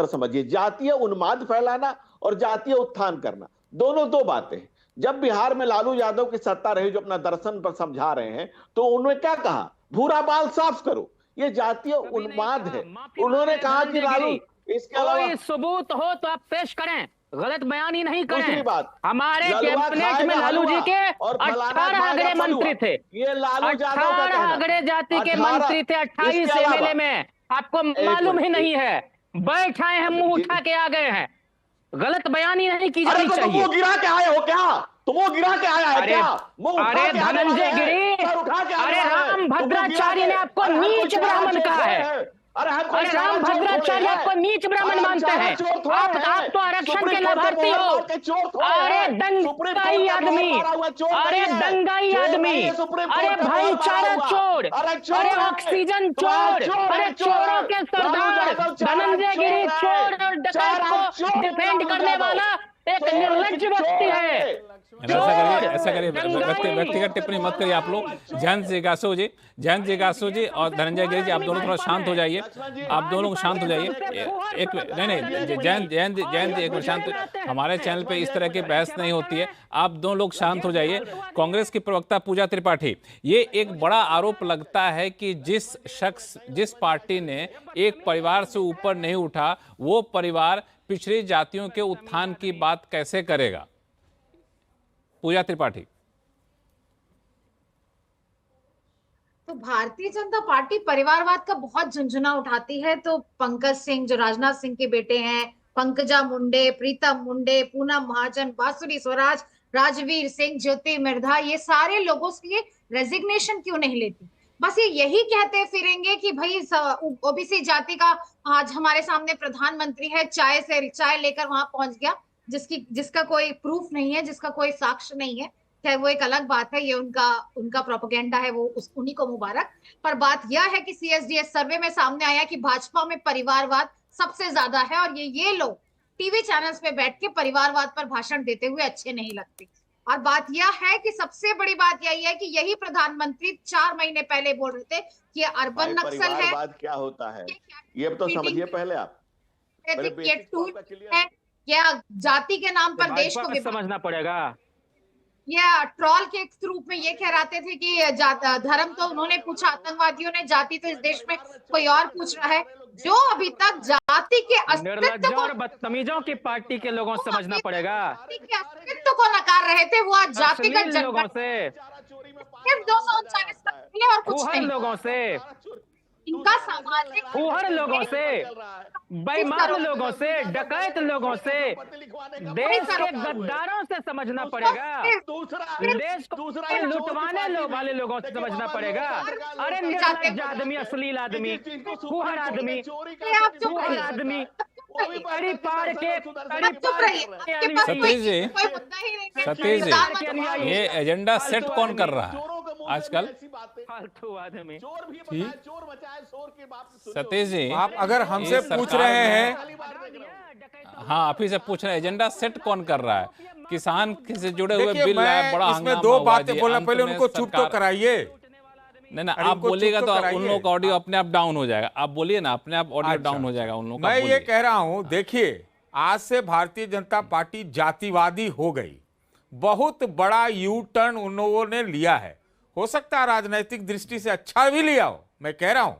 समझिए, जातीय उन्माद फैलाना और जातीय उत्थान करना, दोनों दो बातें। जब बिहार में लालू यादव की सत्ता रही, जो अपना दर्शन पर समझा रहे हैं, तो उन्होंने क्या कहा? भूरा बाल साफ करो, ये जातीय उन्माद है। उन्होंने कहा कि लालू, इसके अलावा कोई सबूत हो तो आप पेश करें, गलत बयान ही नहीं करें। दूसरी बात, हमारे कैबिनेट में लालू जी के 18 अगड़े मंत्री थे, ये लालू 18 अगड़े जाति के मंत्री थे, 28 एमएलए में, आपको मालूम ही नहीं है। बैठ आए हैं, मुंह उठा के आ गए हैं, गलत बयान ही नहीं की जानी चाहिए। तुम वो गिरा के आए हो क्या? तुम वो गिरा के आया है क्या? अरे धनंजय गिरी, अरे राम भद्राचार्य ने आपको नीच ब्राह्मण कहा है। अरे राम भद्राचार्य आपको नीच ब्राह्मण मानते हैं। आप तो आरक्षण के लाभार्थी हो। अरे दंगाई आदमी, अरे दंगाई आदमी, अरे भाईचारा चोर, अरे ऑक्सीजन चोर, अरे चोरों के सरदार धनंजय गिरी चोर और डकैत को डिफेंड करने वाला एक निर्लज्ज व्यक्ति है। ऐसा करिए व्यक्तिगत टिप्पणी मत करिए आप लोग। जयंत जिज्ञासु जी और धनंजय गिरी जी, आप दोनों थोड़ा शांत हो जाइए, आप दोनों शांत हो जाइए। एक नहीं जयंत एक मिनट शांत। हमारे चैनल पे इस तरह की बहस नहीं होती है, आप दोनों लोग शांत हो जाइए। कांग्रेस की प्रवक्ता पूजा त्रिपाठी, ये एक बड़ा आरोप लगता है कि जिस पार्टी ने एक परिवार से ऊपर नहीं उठा, वो परिवार पिछड़ी जातियों के उत्थान की बात कैसे करेगा? पूजा त्रिपाठी। तो भारतीय जनता पार्टी परिवारवाद का बहुत झुंझुना उठाती है। तो पंकज सिंह जो राजनाथ सिंह के बेटे हैं, पंकजा मुंडे, प्रीतम मुंडे, पूनम महाजन, बांसुरी स्वराज, राजवीर सिंह, ज्योति मिर्धा, ये सारे लोगों से रेजिग्नेशन क्यों नहीं लेती? बस ये यही कहते फिरेंगे कि भाई ओबीसी जाति का आज हमारे सामने प्रधानमंत्री है, चाय लेकर वहां पहुंच गया, जिसका कोई प्रूफ नहीं है, जिसका कोई साक्ष्य नहीं है। खैर वो एक अलग बात है, ये उनका उनका प्रोपेगेंडा है, वो उन्हीं को मुबारक। पर बात यह है कि सीएसडीएस सर्वे में सामने आया कि भाजपा में परिवारवाद सबसे ज्यादा है, और ये लोग टीवी चैनल्स पे बैठ के परिवारवाद पर भाषण देते हुए अच्छे नहीं लगते। और बात यह है कि सबसे बड़ी बात यही है कि यही प्रधानमंत्री 4 महीने पहले बोल रहे थे कि ये अर्बन नक्सल है। परिवारवाद क्या होता है ये तो समझिए पहले आप। ये टूल है, या जाति के नाम पर देश को समझना पड़ेगा। ये ट्रॉल के रूप में ये कहराते थे कि धर्म तो उन्होंने पूछा आतंकवादियों ने, जाति तो इस देश में कोई और पूछ रहा है। जो अभी तक जाति के अस्तित्व को, और बदतमीजों की पार्टी के लोगों से समझना पड़ेगा, अस्तित्व को नकार रहे थे, वो आज जातिगत लोगों से, सिर्फ 249 और कुछ नहीं, लोगों से, इनका सामाजिक फूहड़ लोगों से, बेईमान लोगों से, डकैत लोगों से, देश के गद्दारों से समझना पड़ेगा, देश को लुटवाने वाले लोगों से समझना पड़ेगा। अरे निर्लज्ज आदमी, अश्लील आदमी, फूहड़ आदमी, फूहड़ आदमी, सतीश जी, ये एजेंडा सेट कौन कर रहा है आजकल? फालतू आदमी। सतीश जी, आप अगर हमसे पूछ रहे हैं, हाँ आप ही से पूछ रहे हैं, एजेंडा सेट कौन कर रहा है? किसान से जुड़े हुए बिल है, बड़ा इसमें 2 बातें बोलना, पहले उनको चुप तो कराइए। नहीं ना, आप बोलिएगा तो उन लोगों का ऑडियो अपने आप डाउन हो जाएगा। आप बोलिए ना, अपने आप ऑडियो डाउन हो जाएगा उन लोगों का। मैं ये कह रहा हूं, देखिए आज से भारतीय जनता पार्टी जातिवादी हो गई। बहुत बड़ा यू टर्न उन लोगों ने लिया है। हो सकता है राजनीतिक दृष्टि से अच्छा भी लिया हो, मैं कह रहा हूं,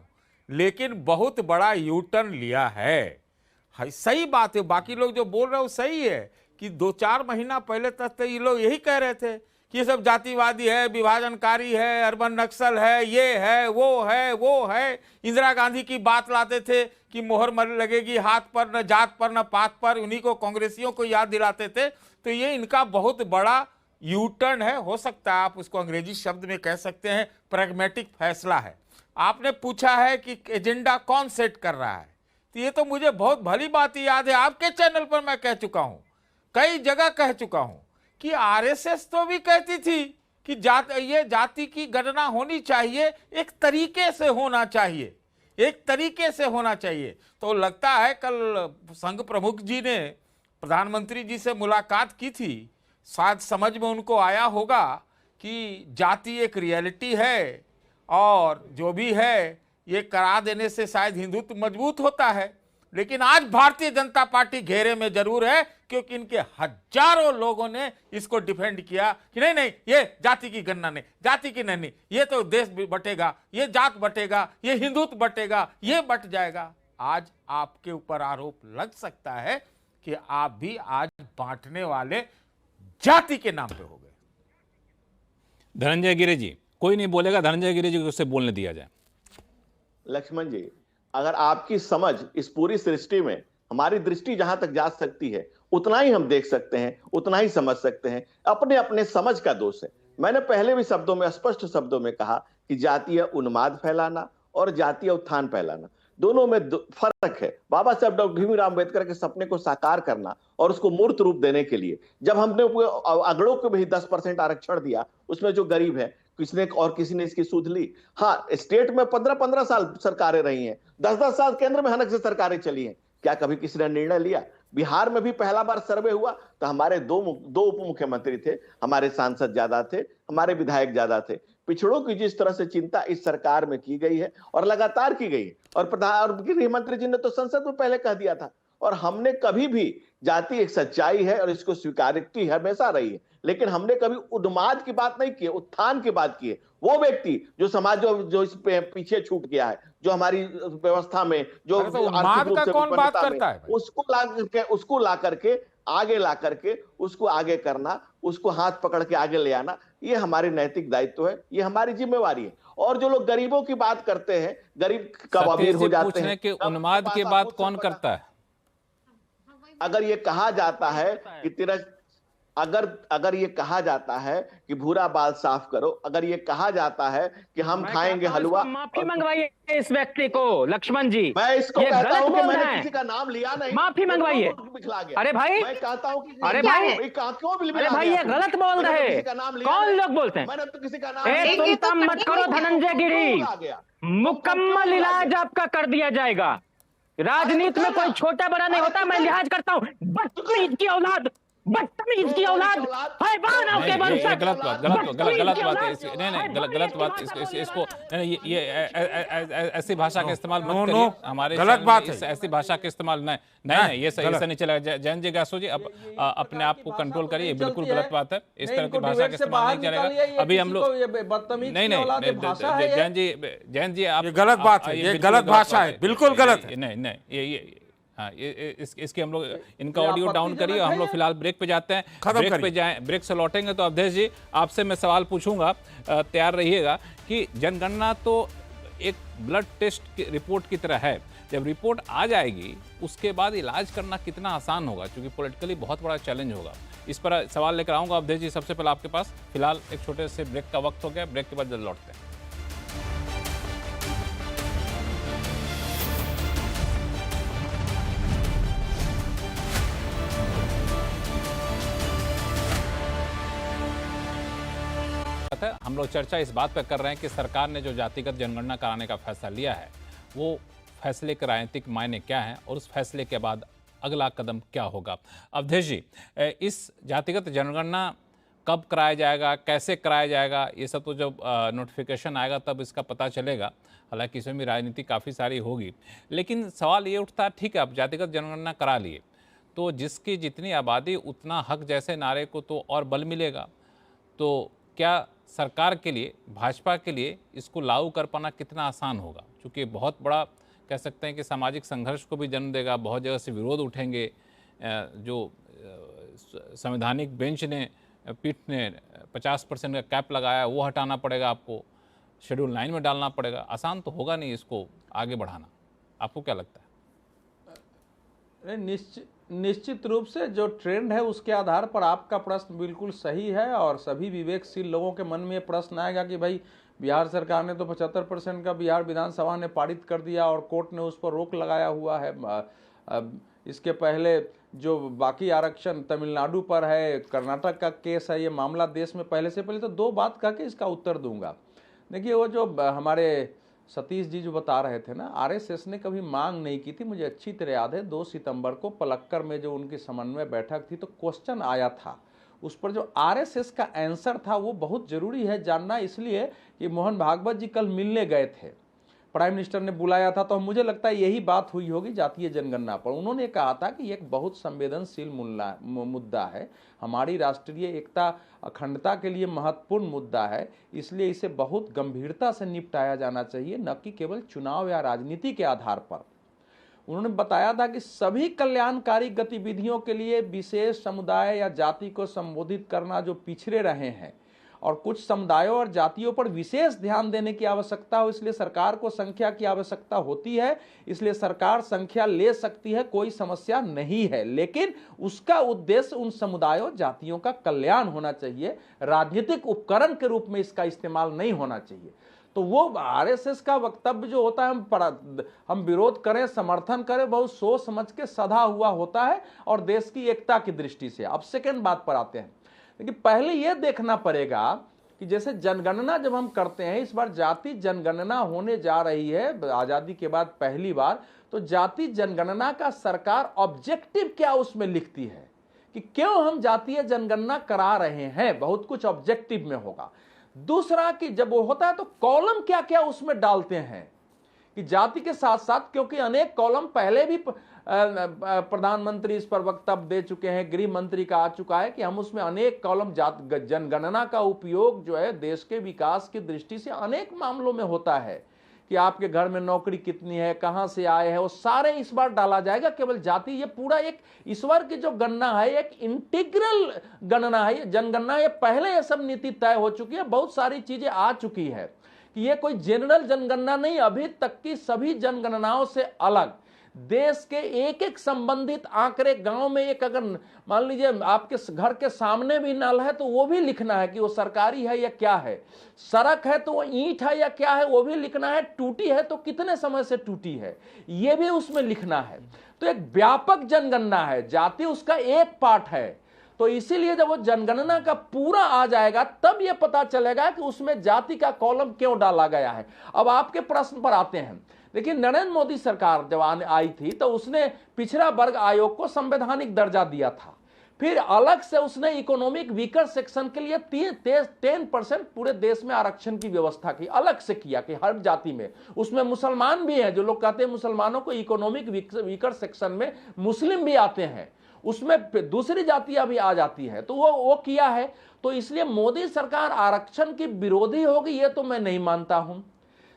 लेकिन बहुत बड़ा यू टर्न लिया है। सही बात है, बाकी लोग जो बोल रहे हो सही है कि 2-4 महीना पहले तक तो ये लोग यही कह रहे थे कि ये सब जातिवादी है, विभाजनकारी है, अर्बन नक्सल है, ये है, वो है। इंदिरा गांधी की बात लाते थे कि मोहर मर लगेगी हाथ पर, न जात पर न पात पर, उन्हीं को कांग्रेसियों को याद दिलाते थे। तो ये इनका बहुत बड़ा यू टर्न है। हो सकता है आप उसको अंग्रेजी शब्द में कह सकते हैं प्रैग्मेटिक फैसला है। आपने पूछा है कि एजेंडा कौन सेट कर रहा है, तो ये तो मुझे बहुत भली बात याद है, आपके चैनल पर मैं कह चुका हूं, कई जगह कह चुका हूं कि आरएसएस तो भी कहती थी कि ये जाति की गणना होनी चाहिए, एक तरीके से होना चाहिए, एक तरीके से होना चाहिए। तो लगता है कल संघ प्रमुख जी ने प्रधानमंत्री जी से मुलाकात की थी, शायद समझ में उनको आया होगा कि जाति एक रियलिटी है और जो भी है ये करा देने से शायद हिंदुत्व मजबूत होता है। लेकिन आज भारतीय जनता पार्टी घेरे में जरूर है, क्योंकि इनके हजारों लोगों ने इसको डिफेंड किया कि नहीं नहीं ये जाति की गणना नहीं, जाति की नहीं, ये तो देश बटेगा, ये जात बटेगा, ये हिंदुत्व बटेगा, ये बट जाएगा। आज आपके ऊपर आरोप लग सकता है कि आप भी आज बांटने वाले जाति के नाम पे हो गए। धनंजय गिरि जी, कोई नहीं बोलेगा, धनंजय गिरि जी को उससे बोलने दिया जाए। लक्ष्मण जी, अगर आपकी समझ इस पूरी सृष्टि में, हमारी दृष्टि जहां तक जा सकती है उतना ही हम देख सकते हैं, उतना ही समझ सकते हैं। अपने अपने समझ का दोष है। मैंने पहले भी शब्दों में, स्पष्ट शब्दों में कहा कि जातीय उन्माद फैलाना और जातीय उत्थान फैलाना, दोनों में फर्क है। बाबा साहब डॉक्टर भीमराव अम्बेडकर के सपने को साकार करना और उसको मूर्त रूप देने के लिए जब हमने अगड़ों को भी 10% आरक्षण दिया, उसमें जो गरीब है किसने और किसी ने इसकी सूद ली। हाँ, स्टेट में 15-15 साल सरकारें रही हैं, 10-10 साल केंद्र में हनक से सरकारें चली हैं, क्या कभी किसी ने निर्णय लिया? बिहार में भी पहला बार सर्वे हुआ तो हमारे दो उप मुख्यमंत्री थे, हमारे सांसद ज्यादा थे, हमारे विधायक ज्यादा थे। पिछड़ों की जिस तरह से चिंता इस सरकार में की गई है और लगातार की गई है, और गृह मंत्री जी ने तो संसद में पहले कह दिया था, और हमने कभी भी जाति एक सच्चाई है और इसको स्वीकार्यता हमेशा रही है, लेकिन हमने कभी उन्माद की बात नहीं की, उत्थान की बात की है। वो व्यक्ति जो समाज जो इस पे पीछे छूट गया है, जो हमारी व्यवस्था में जो उन्माद का कौन बात करता है, उसको ला करके आगे ला करके उसको आगे करना, उसको हाथ पकड़ के आगे ले आना, ये हमारे नैतिक दायित्व है, ये हमारी जिम्मेवारी है। और जो लोग गरीबों की बात करते हैं, गरीब कब अमीर हो जाते हैं कि उन्माद की बात कौन करता है? अगर ये कहा जाता है कि अगर ये कहा जाता है कि भूरा बाल साफ करो, अगर ये कहा जाता है कि हम खाएंगे हलवा, माफी मंगवाइए इस व्यक्ति को लक्ष्मण जी। मैं इसको ये कहता हूं गलत कि बोल मैंने रहे हैं। किसी का नाम लिया नहीं, माफी मंगवाइए। पिछला गया। अरे भाई, मैं कहता हूं कि अरे भाई, क्यों अरे भाई ये गलत बोल रहे हैं। कौन लोग बोलते हैं? मैंने तो किसी का नाम तुम मत करो धनंजय गिरी, मुकम्मल इलाज आपका कर दिया जाएगा। राजनीति में कोई छोटा बड़ा नहीं होता। मैं लिहाज करता हूँ। बदतमीज की औलाद, बदतमीज की औलाद, हैवानों के वंशज। गलत बात है। नहीं, गलत बात। इसको नहीं, ये ऐसी भाषा का इस्तेमाल मत करिए हमारे गलत बात है। ऐसी भाषा का इस्तेमाल नहीं, ये सही नहीं चलेगा। जैन जी गासो जी, अब अपने आप को कंट्रोल करिए, बिल्कुल गलत बात है। इस तरह की भाषा का इस्तेमाल नहीं चलेगा। अभी हम लोग नहीं, जैन जी आप गलत बात है, ये गलत भाषा है, बिल्कुल गलत है। नहीं, ये हाँ, इसके हम लोग इनका ऑडियो डाउन करिए। हम लोग फिलहाल ब्रेक पे जाते हैं, ब्रेक पे जाएं, ब्रेक से लौटेंगे तो अवधेश जी आपसे मैं सवाल पूछूंगा, तैयार रहिएगा कि जनगणना तो एक ब्लड टेस्ट की रिपोर्ट की तरह है। जब रिपोर्ट आ जाएगी उसके बाद इलाज करना कितना आसान होगा, क्योंकि पॉलिटिकली बहुत बड़ा चैलेंज होगा। इस पर सवाल लेकर आऊँगा अवधेश जी सबसे पहले आपके पास। फिलहाल एक छोटे से ब्रेक का वक्त हो गया, ब्रेक के बाद जल्द लौटते हैं। हम लोग चर्चा इस बात पर कर रहे हैं कि सरकार ने जो जातिगत जनगणना कराने का फैसला लिया है, वो फैसले के राजनीतिक मायने क्या हैं और उस फैसले के बाद अगला कदम क्या होगा। अवधेश जी, इस जातिगत जनगणना कब कराया जाएगा, कैसे कराया जाएगा, ये सब तो जब नोटिफिकेशन आएगा तब इसका पता चलेगा। हालांकि इसमें भी राजनीति काफ़ी सारी होगी, लेकिन सवाल ये उठता है, ठीक है अब जातिगत जनगणना करा लिए तो जिसकी जितनी आबादी उतना हक जैसे नारे को तो और बल मिलेगा। तो क्या सरकार के लिए, भाजपा के लिए इसको लागू कर पाना कितना आसान होगा, क्योंकि बहुत बड़ा कह सकते हैं कि सामाजिक संघर्ष को भी जन्म देगा। बहुत जगह से विरोध उठेंगे। जो संवैधानिक बेंच ने, पीठ ने 50% का कैप लगाया वो हटाना पड़ेगा, आपको शेड्यूल 9 में डालना पड़ेगा। आसान तो होगा नहीं इसको आगे बढ़ाना, आपको क्या लगता है? निश्चित रूप से जो ट्रेंड है उसके आधार पर आपका प्रश्न बिल्कुल सही है, और सभी विवेकशील लोगों के मन में ये प्रश्न आएगा कि भाई बिहार सरकार ने तो 75% का बिहार विधानसभा ने पारित कर दिया और कोर्ट ने उस पर रोक लगाया हुआ है। इसके पहले जो बाकी आरक्षण तमिलनाडु पर है, कर्नाटक का केस है, ये मामला देश में पहले से पहले। तो दो बात कह के इसका उत्तर दूंगा। देखिए, वो जो हमारे सतीश जी जो बता रहे थे ना, आरएसएस ने कभी मांग नहीं की थी। मुझे अच्छी तरह याद है 2 सितंबर को पलक्कर में जो उनकी समन्वय बैठक थी तो क्वेश्चन आया था, उस पर जो आरएसएस का आंसर था वो बहुत जरूरी है जानना, इसलिए कि मोहन भागवत जी कल मिलने गए थे, प्राइम मिनिस्टर ने बुलाया था, तो मुझे लगता है यही बात हुई होगी जातीय जनगणना पर। उन्होंने कहा था कि एक बहुत संवेदनशील मुद्दा है, हमारी राष्ट्रीय एकता अखंडता के लिए महत्वपूर्ण मुद्दा है, इसलिए इसे बहुत गंभीरता से निपटाया जाना चाहिए, न कि केवल चुनाव या राजनीति के आधार पर। उन्होंने बताया था कि सभी कल्याणकारी गतिविधियों के लिए विशेष समुदाय या जाति को संबोधित करना जो पिछड़े रहे हैं और कुछ समुदायों और जातियों पर विशेष ध्यान देने की आवश्यकता हो, इसलिए सरकार को संख्या की आवश्यकता होती है, इसलिए सरकार संख्या ले सकती है, कोई समस्या नहीं है, लेकिन उसका उद्देश्य उन समुदायों जातियों का कल्याण होना चाहिए, राजनीतिक उपकरण के रूप में इसका इस्तेमाल नहीं होना चाहिए। तो वो आरएसएस का वक्तव्य जो होता है, हम विरोध करें समर्थन करें, बहुत सोच समझ के सधा हुआ होता है और देश की एकता की दृष्टि से। अब सेकेंड बात पर आते हैं, लेकिन पहले यह देखना पड़ेगा कि जैसे जनगणना जब हम करते हैं, इस बार जाति जनगणना होने जा रही है आजादी के बाद पहली बार, तो जाति जनगणना का सरकार ऑब्जेक्टिव क्या उसमें लिखती है कि क्यों हम जातीय जनगणना करा रहे हैं, बहुत कुछ ऑब्जेक्टिव में होगा। दूसरा कि जब वो होता है तो कॉलम क्या क्या उसमें डालते हैं कि जाति के साथ साथ, क्योंकि अनेक कॉलम पहले भी प्रधानमंत्री इस पर वक्तव्य दे चुके हैं, गृह मंत्री का आ चुका है कि हम उसमें अनेक कॉलम जनगणना का उपयोग जो है देश के विकास की दृष्टि से अनेक मामलों में होता है कि आपके घर में नौकरी कितनी है, कहां से आए हैं, वो सारे इस बार डाला जाएगा। केवल जाति, ये पूरा एक ईश्वर की जो गणना है एक इंटीग्रल गणना है, जनगणना, ये पहले ये सब नीति तय हो चुकी है, बहुत सारी चीजें आ चुकी है कि ये कोई जनरल जनगणना नहीं, अभी तक की सभी जनगणनाओं से अलग। देश के एक एक संबंधित आंकड़े, गांव में एक अगर मान लीजिए आपके घर के सामने भी नल है तो वो भी लिखना है कि वो सरकारी है या क्या है, सड़क है तो वो ईंट है या क्या है वो भी लिखना है, टूटी है तो कितने समय से टूटी है ये भी उसमें लिखना है। तो एक व्यापक जनगणना है, जाति उसका एक पार्ट है। तो इसीलिए जब वो जनगणना का पूरा आ जाएगा तब ये पता चलेगा कि उसमें जाति का कॉलम क्यों डाला गया है। अब आपके प्रश्न पर आते हैं। देखिए, नरेंद्र मोदी सरकार जब आई थी तो उसने पिछड़ा वर्ग आयोग को संवैधानिक दर्जा दिया था, फिर अलग से उसने इकोनॉमिक वीकर सेक्शन के लिए 10% पूरे देश में आरक्षण की व्यवस्था की, अलग से किया कि हर जाति में, उसमें मुसलमान भी हैं, जो लोग कहते हैं मुसलमानों को इकोनॉमिक वीकर सेक्शन में मुस्लिम भी आते हैं, उसमें दूसरी जातियां भी आ जाती है, तो वो किया है। तो इसलिए मोदी सरकार आरक्षण की विरोधी होगी ये तो मैं नहीं मानता हूं,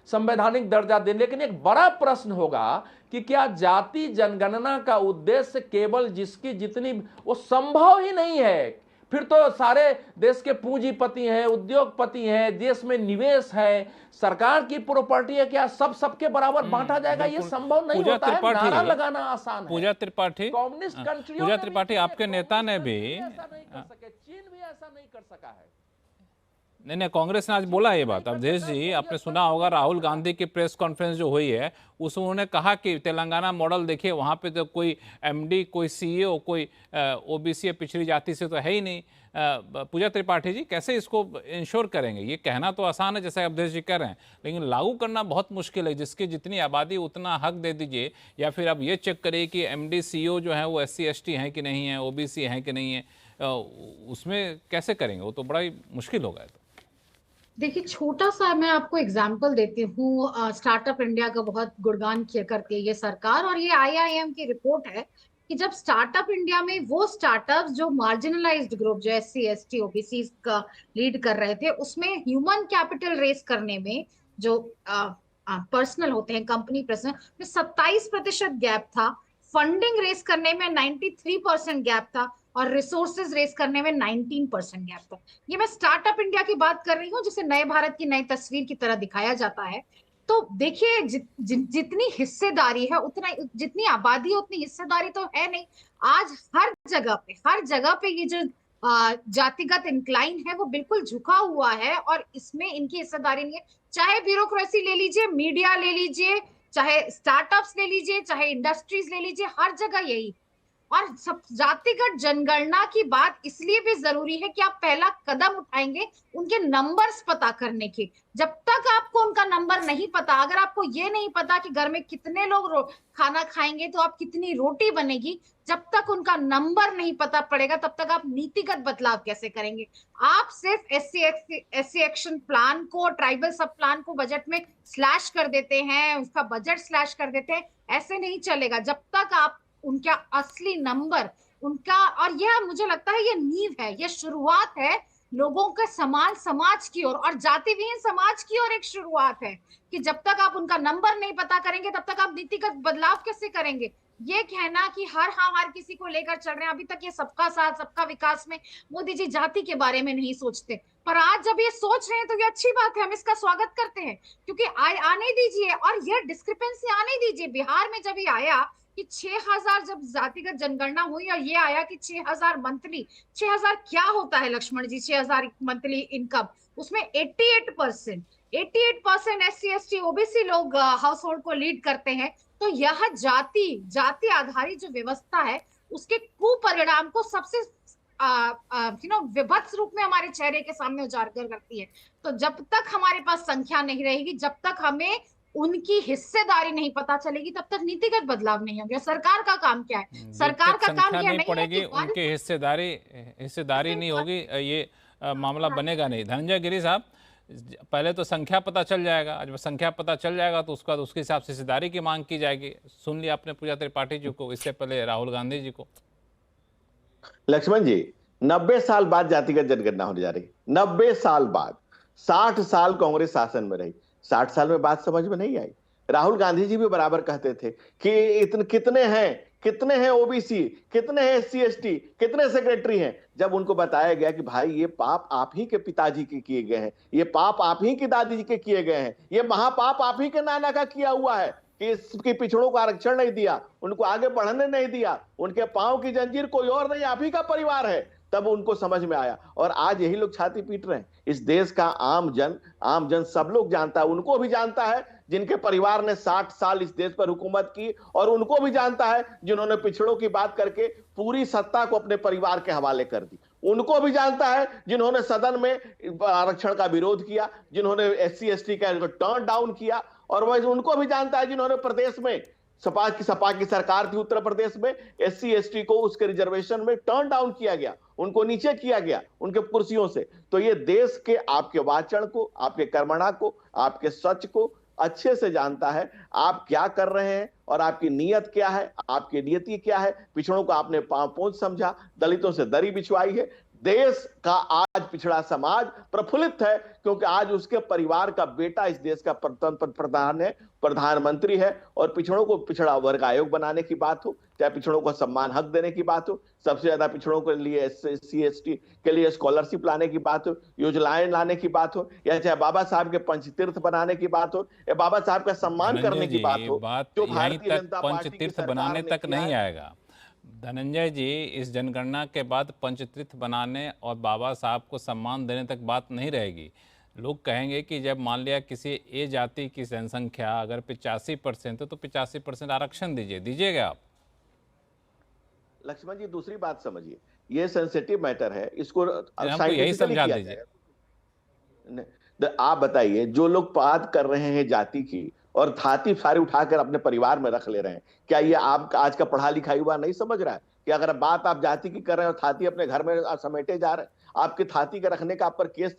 संवैधानिक दर्जा देने। लेकिन एक बड़ा प्रश्न होगा कि क्या जाति जनगणना का उद्देश्य केवल जिसकी जितनी, वो संभव ही नहीं है। फिर तो सारे देश के पूंजीपति हैं, उद्योगपति हैं, देश में निवेश है, सरकार की प्रॉपर्टी है, क्या सबके बराबर बांटा जाएगा? ये संभव नहीं होता है। नारा लगाना आसान है। पूजा त्रिपाठी, कम्युनिस्ट कंट्री, पूजा त्रिपाठी, आपके नेता ने भी चीन भी ऐसा नहीं कर सका है। नहीं, कांग्रेस ने आज बोला ये बात। अवधेश जी, आपने सुना होगा राहुल गांधी की प्रेस कॉन्फ्रेंस जो हुई है उसमें उन्होंने कहा कि तेलंगाना मॉडल देखिए, वहाँ पे तो कोई एमडी, कोई सीईओ, कोई ओबीसी पिछड़ी जाति से तो है ही नहीं। पूजा त्रिपाठी जी, कैसे इसको इंश्योर करेंगे? ये कहना तो आसान है जैसे अवधेश जी कह रहे हैं, लेकिन लागू करना बहुत मुश्किल है। जिसकी जितनी आबादी उतना हक दे दीजिए, या फिर आप ये चेक करिए कि एमडी सीईओ जो है वो SC ST हैं कि नहीं है, ओबीसी हैं कि नहीं है, उसमें कैसे करेंगे? वो तो बड़ा ही मुश्किल होगा। देखिए, छोटा सा मैं आपको एग्जाम्पल देती हूँ। स्टार्टअप इंडिया का बहुत गुणगान करती है ये सरकार, और ये IIM की रिपोर्ट है कि जब स्टार्टअप इंडिया में वो स्टार्टअप जो मार्जिनलाइज्ड ग्रुप, जो SC ST OBC का लीड कर रहे थे, उसमें ह्यूमन कैपिटल रेस करने में जो पर्सनल होते हैं, कंपनी पर्सनल, में 27% गैप था, फंडिंग रेस करने में 93% गैप था, और रिसोर्सेज रेस करने में 19% गैप था। ये मैं स्टार्टअप इंडिया की बात कर रही हूँ, जिसे नए भारत की नई तस्वीर की तरह दिखाया जाता है। तो देखिए, जितनी हिस्सेदारी है उतना, जितनी आबादी है उतनी हिस्सेदारी तो है नहीं। आज हर जगह पे ये जो जातिगत इंक्लाइन है वो बिल्कुल झुका हुआ है, और इसमें इनकी हिस्सेदारी नहीं है। चाहे ब्यूरोक्रेसी ले लीजिए, मीडिया ले लीजिए, चाहे स्टार्टअप्स ले लीजिए, चाहे इंडस्ट्रीज ले लीजिए, हर जगह यही। और सब जातिगत जनगणना की बात इसलिए भी जरूरी है कि आप पहला कदम उठाएंगे उनके नंबर्स पता करने के। जब तक आपको उनका नंबर नहीं पता, अगर आपको ये नहीं पता कि घर में कितने लोग खाना खाएंगे तो आप कितनी रोटी बनेगी, जब तक उनका नंबर नहीं पता पड़ेगा तब तक आप नीतिगत बदलाव कैसे करेंगे? आप सिर्फ SC एक्शन प्लान को, ट्राइबल सब प्लान को बजट में स्लैश कर देते हैं, उसका बजट स्लैश कर देते हैं, ऐसे नहीं चलेगा। जब तक आप उनका असली नंबर, उनका, और यह मुझे लगता है ये नींव है, ये शुरुआत है लोगों के समान समाज की ओर और जाति विहीन समाज की ओर एक शुरुआत है कि जब तक आप उनका नंबर नहीं पता करेंगे तब तक आप नीतिगत बदलाव कैसे करेंगे? ये कहना कि हर किसी को लेकर चल रहे हैं, अभी तक ये सबका साथ सबका विकास में मोदी जी जाति के बारे में नहीं सोचते, पर आज जब ये सोच रहे हैं तो ये अच्छी बात है, हम इसका स्वागत करते हैं, क्योंकि आने दीजिए और ये डिस्क्रिपेंसी आने दीजिए। बिहार में जब ये आया कि 6000 जब जातिगत जनगणना हुई और ये आया कि 6000 मंथली, 6000 क्या होता है लक्ष्मण जी? 6000 मंथली इनकम, उसमें 88% SC ST OBC लोग हाउस होल्ड को लीड करते हैं। तो यह जाति आधारित जो व्यवस्था है उसके कुपरिणाम को सबसे विभत्स रूप में हमारे चेहरे के सामने उजागर करती है। तो जब तक हमारे पास संख्या नहीं रहेगी, जब तक हमें उनकी हिस्सेदारी नहीं पता चलेगी, तब तक नीतिगत बदलाव नहीं होंगे। सरकार का काम क्या है? सरकार का काम क्या नहीं पड़ेगी, उनकी हिस्सेदारी नहीं होगी, ये मामला बनेगा नहीं। धनंजय गिरी साहब, पहले तो संख्या पता चल जाएगा, जब संख्या पता चल जाएगा तो उसका उसके हिसाब से हिस्सेदारी की मांग की जाएगी। सुन लिया आपने पूजा त्रिपाठी जी को, इससे पहले राहुल गांधी जी को। लक्ष्मण जी, 90 साल बाद जातिगत जनगणना होने जा रही, 90 साल बाद। 60 साल कांग्रेस शासन में रही, 60 साल में बात समझ में नहीं आई। राहुल गांधी जी भी बराबर कहते थे कि कितने हैं ओबीसी, कितने हैं SC ST, कितने सेक्रेटरी हैं। जब उनको बताया गया कि भाई ये पाप आप ही के पिताजी के किए गए हैं, ये पाप आप ही की दादी जी के किए गए हैं, ये महापाप आप ही के नाना का किया हुआ है, कि इसकी पिछड़ों को आरक्षण नहीं दिया, उनको आगे बढ़ने नहीं दिया, उनके पांव की जंजीर कोई और नहीं, आप ही का परिवार है, तब उनको समझ में आया। और आज यही लोग छाती पीट रहे हैं। इस देश का आम जन सब लोग जानता है, उनको भी जानता है जिनके परिवार ने 60 साल इस देश पर हुकूमत की, और उनको भी जानता है जिन्होंने पिछड़ों की बात करके पूरी सत्ता को अपने परिवार के हवाले कर दी। उनको भी जानता है जिन्होंने सदन में आरक्षण का विरोध किया, जिन्होंने SC/ST का टर्न डाउन किया, और वह उनको भी जानता है जिन्होंने प्रदेश में सपा की सरकार थी उत्तर प्रदेश में, SC/ST को उसके रिजर्वेशन में टर्न डाउन किया गया, उनको नीचे किया गया उनके कुर्सियों से। तो ये देश के आपके वाचन को, आपके कर्मणा को, आपके सच को अच्छे से जानता है, आप क्या कर रहे हैं और आपकी नीयत क्या है, आपकी नीयति क्या है। पिछड़ों को आपने पांव पोंछ समझा, दलितों से दरी बिछवाई है। देश का आज पिछड़ा समाज प्रफुल्लित है क्योंकि आज उसके परिवार का बेटा इस देश का प्रधानमंत्री है। और पिछड़ों को पिछड़ा वर्ग आयोग बनाने की बात हो, चाहे पिछड़ों को सम्मान हक देने की बात हो, सबसे ज्यादा पिछड़ों के लिए SC/ST के लिए स्कॉलरशिप लाने की बात हो, योजनाएं लाने की बात हो, या चाहे बाबा साहब के पंचतीर्थ बनाने की बात हो, या बाबा साहब का सम्मान करने की बात हो, जो भारतीय जनता पार्टी की पंचतीर्थ बनाने तक नहीं आएगा धनंजय जी। इस जनगणना के बाद पंचतीर्थ बनाने और बाबा साहब को सम्मान देने तक बात नहीं रहेगी। लोग कहेंगे कि जब मान लिया किसी ए जाति की जनसंख्या अगर 85% है तो 85% आरक्षण दीजिएगा आप। लक्ष्मण जी दूसरी बात समझिए, ये सेंसिटिव मैटर है, इसको यही समझा दीजिए। आप बताइए, जो लोग बात कर रहे हैं जाति की और थाती सारी उठाकर अपने परिवार में रख ले रहे हैं, क्या ये आप आज का पढ़ा लिखा युवा नहीं समझ रहा है कि अगर बात आप जाति की कर रहे हैं और थाती अपने घर में समेटे जा रहे हैं, आपके थाती के रखने का आप पर केस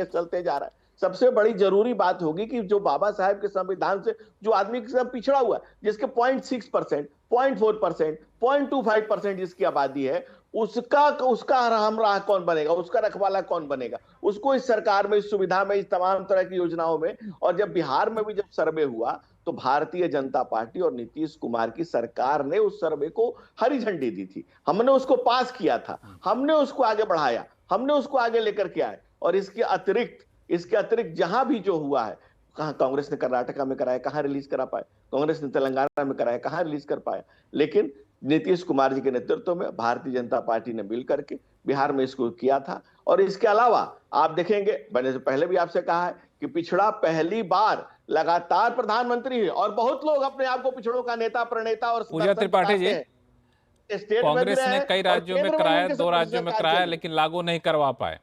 चलते जा रहा है। सबसे बड़ी जरूरी बात होगी कि जो बाबा साहब के संविधान से जो आदमी सब पिछड़ा हुआ है, जिसके 0.6%, 0.4%, 0.25% जिसकी आबादी है, उसका हमराह कौन बनेगा, उसका रखवाला कौन बनेगा, उसको इस सरकार में, इस सुविधा में, इस तमाम तरह की योजनाओं में। और जब बिहार में भी जब सर्वे हुआ तो भारतीय जनता पार्टी और नीतीश कुमार की सरकार ने उस सर्वे को हरी झंडी दी थी, हमने उसको पास किया था, हमने उसको आगे बढ़ाया, हमने उसको आगे लेकर के आए। और इसके अतिरिक्त जहां भी जो हुआ है, कहां कांग्रेस ने कर्नाटका में कराया, कहां रिलीज करा पाए, कांग्रेस ने तेलंगाना में कराया, कहां रिलीज कर पाया। लेकिन नीतीश कुमार जी के नेतृत्व में भारतीय जनता पार्टी ने मिल करके बिहार में इसको किया था। और इसके अलावा आप देखेंगे, मैंने तो पहले भी आपसे कहा है कि पिछड़ा पहली बार लगातार प्रधानमंत्री है, और बहुत लोग अपने आप को पिछड़ों का नेता प्रणेता और पूजा त्रिपाठी जी, कांग्रेस ने कई राज्यों में कराया, 2 राज्यों में कराया, लेकिन लागू नहीं करवा पाए।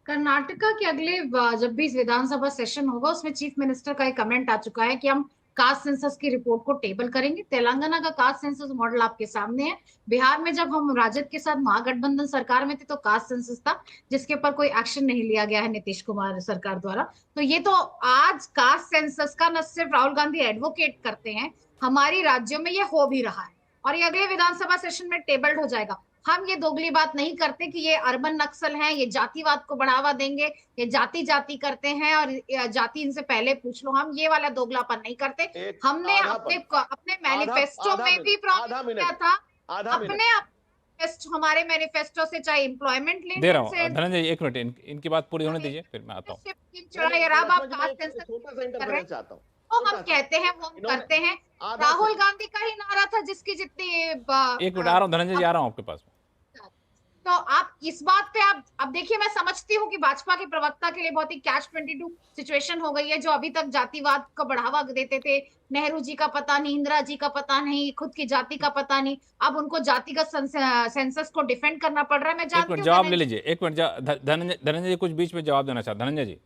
कर्नाटका के अगले जब भी विधानसभा सेशन होगा उसमें चीफ मिनिस्टर का एक कमेंट आ चुका है कि हम कास्ट सेंसस की रिपोर्ट को टेबल करेंगे। तेलंगाना का कास्ट सेंसस मॉडल आपके सामने है। बिहार में जब हम राजद के साथ महागठबंधन सरकार में थे तो कास्ट सेंसस था जिसके ऊपर कोई एक्शन नहीं लिया गया है नीतीश कुमार सरकार द्वारा। तो ये तो आज कास्ट सेंसस का न सिर्फ राहुल गांधी एडवोकेट करते हैं, हमारी राज्यों में ये हो भी रहा है और ये अगले विधानसभा सेशन में टेबल्ड हो जाएगा। हम ये दोगली बात नहीं करते कि ये अर्बन नक्सल हैं, ये जातिवाद को बढ़ावा देंगे, ये जाति करते हैं और जाति इनसे पहले पूछ लो। हम ये वाला दोगलापन नहीं करते। हमने अपने मैनिफेस्टो में भी प्रॉमिस किया था, हमारे मैनिफेस्टो से चाहे एम्प्लॉयमेंट लेने दे रहा हूं। धनंजय 1 मिनट इनकी बात पूरी होने दीजिए, फिर मैं आता हूँ। तो हम कहते हैं, वो हम करते हैं। राहुल गांधी का ही नारा था जिसकी जितनी 1 मिनट आ रहा हूँ धनंजय जी, आ रहा हूँ आपके पास। तो आप इस बात पे आप अब देखिए, मैं समझती हूँ कि भाजपा के प्रवक्ता के लिए बहुत ही कैच-22 सिचुएशन हो गई है। जो अभी तक जातिवाद का बढ़ावा देते थे, नेहरू जी का पता नहीं, इंदिरा जी का पता नहीं, खुद की जाति का पता नहीं, अब उनको जातिगत सेंसस को डिफेंड करना पड़ रहा है। मैं जानती हूँ, जवाब ले लीजिए। 1 मिनट धनंजय जी कुछ बीच में जवाब देना चाहते। धनंजय जी।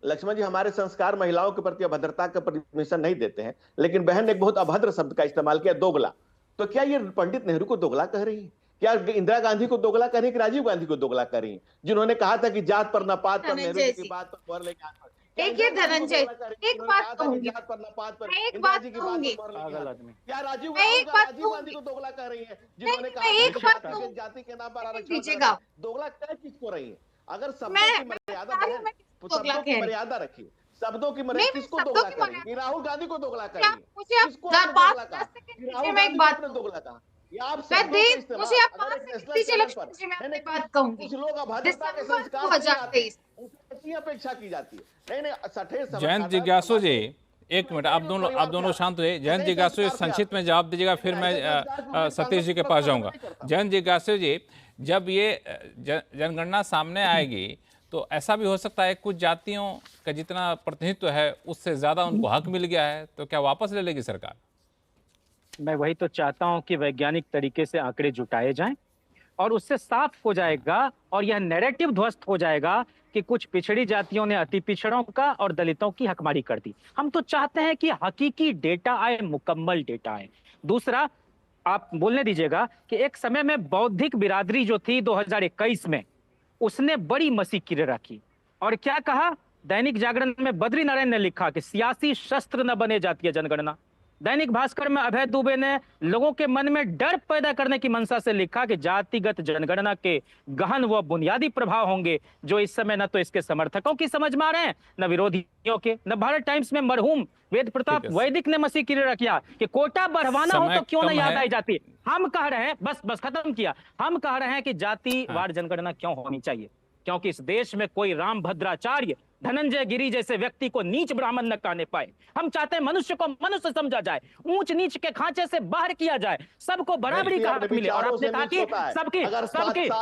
लक्ष्मण जी, हमारे संस्कार महिलाओं के प्रति अभद्रता का परमिशन नहीं देते हैं, लेकिन बहन ने एक बहुत अभद्र शब्द का इस्तेमाल किया, दोगला। तो क्या ये पंडित नेहरू को दोगला कह रही है? क्या इंदिरा गांधी को दोगला कर रही है कि राजीव गांधी को दोगला कर रही है, जिन्होंने कहा था कि जात पर न पात पर, नेहरू जी की बात पर मोहर लेके हाथ पर। देखिए धनंजय, एक बात कहूंगी, एक बात कहूंगी, क्या राजीव गांधी को दोगला कह रही है, जिन्होंने कहा जाति के नाम पर आरक्षण? दोगला क्या चीज को रही है? अगर शब्दों की मर्यादा रखिए, शब्दों की मर्यादा, किसको दोगला करेंगे? राहुल गांधी को दोगला करेंगे, किसको दोगला कहा? राहुल गांधी को दोगला कहा? मुझे आप बात कहूंगी, कुछ लोग अभद्रता के संस्कार की अपेक्षा की जाती है। नहीं, जयंत जिज्ञासु जी, एक मिनट, आप दोनों शांत हुए। जयंत जिज्ञासु संक्षिप्त में जवाब दीजिएगा, फिर मैं सतीश जी के पास जाऊंगा। जयंत जिज्ञासु जी, जब ये जनगणना सामने आएगी तो ऐसा भी हो सकता है कुछ जातियों का जितना प्रतिनिधित्व है उससे ज्यादा उनको हक मिल गया है, तो क्या वापस ले लेगी सरकार? मैं वही तो चाहता हूं कि वैज्ञानिक तरीके से आंकड़े जुटाए जाएं और उससे साफ हो जाएगा और यह नैरेटिव ध्वस्त हो जाएगा कि कुछ पिछड़ी जातियों ने अति पिछड़ों का और दलितों की हकमारी कर दी। हम तो चाहते हैं कि हकीकी डेटा आए, मुकम्मल डेटा आए। दूसरा, आप बोलने दीजिएगा कि एक समय में बौद्धिक बिरादरी जो थी 2021 में, उसने बड़ी मसीह रखी और क्या कहा? दैनिक जागरण में बद्री नारायण ने लिखा कि सियासी शस्त्र न बने जातीय जनगणना। दैनिक भास्कर में अभय दुबे ने लोगों के मन में डर पैदा करने की मंशा से लिखा कि जातिगत जनगणना के गहन व बुनियादी प्रभाव होंगे जो इस समय न तो इसके समर्थकों की समझ में आ रहे हैं न विरोधियों के। न भारत टाइम्स में मरहूम वेद प्रताप वैदिक ने मसीह की रखा कि कोटा बढ़वाना हो तो क्यों न याद आई जाती। हम कह रहे हैं, बस खत्म किया, हम कह रहे हैं कि जातिवार जनगणना क्यों होनी चाहिए, क्योंकि इस देश में कोई रामभद्राचार्य, धनंजय गिरी जैसे व्यक्ति को नीच ब्राह्मण न कहने पाए। हम चाहते हैं मनुष्य को मनुष्य समझा जाए, ऊंच नीच के खांचे से बाहर किया जाए, सबको बराबरी का हक मिले। और आपने कहा कि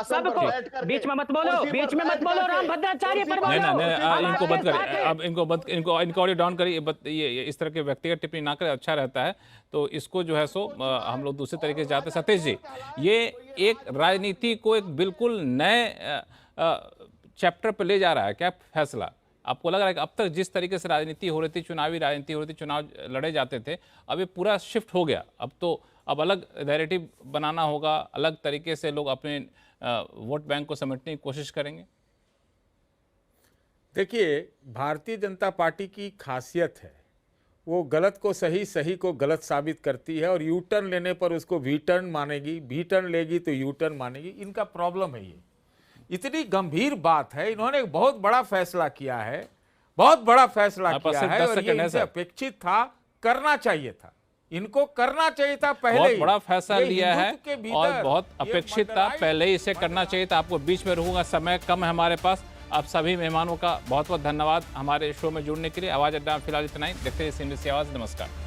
सबको बीच में मत बोलो, रामभद्राचार्य पर इनको ऑडियो डाउन करिए। ये इस तरह के व्यक्तिगत टिप्पणी ना करें, अच्छा रहता है। तो इसको जो है सो हम लोग दूसरे तरीके से जाते हैं। सतीश जी, ये एक राजनीति को एक बिल्कुल नए चैप्टर पे ले जा रहा है क्या फैसला? आपको लग रहा है कि अब तक जिस तरीके से राजनीति हो रही थी, चुनावी राजनीति हो रही थी, चुनाव लड़े जाते थे, अब ये पूरा शिफ्ट हो गया। अब अलग नैरेटिव बनाना होगा, अलग तरीके से लोग अपने वोट बैंक को समेटने की कोशिश करेंगे। देखिए, भारतीय जनता पार्टी की खासियत है वो गलत को सही, सही को गलत साबित करती है और यू टर्न लेने पर उसको वी टर्न मानेगी, वी टर्न लेगी तो यू टर्न मानेगी। इनका प्रॉब्लम है ये, इतनी गंभीर बात है। इन्होंने एक बहुत बड़ा फैसला किया है, बहुत बड़ा फैसला किया है और ये इनसे अपेक्षित था, करना चाहिए था, इनको करना चाहिए था पहले। बहुत बड़ा फैसला लिया है और बहुत अपेक्षित था, पहले ही इसे करना चाहिए था। आपको बीच में रहूंगा, समय कम है हमारे पास। आप सभी मेहमानों का बहुत बहुत धन्यवाद हमारे शो में जुड़ने के लिए। आवाज अड्डा फिलहाल इतना ही। देखते रहिए CNBC आवाज। नमस्कार।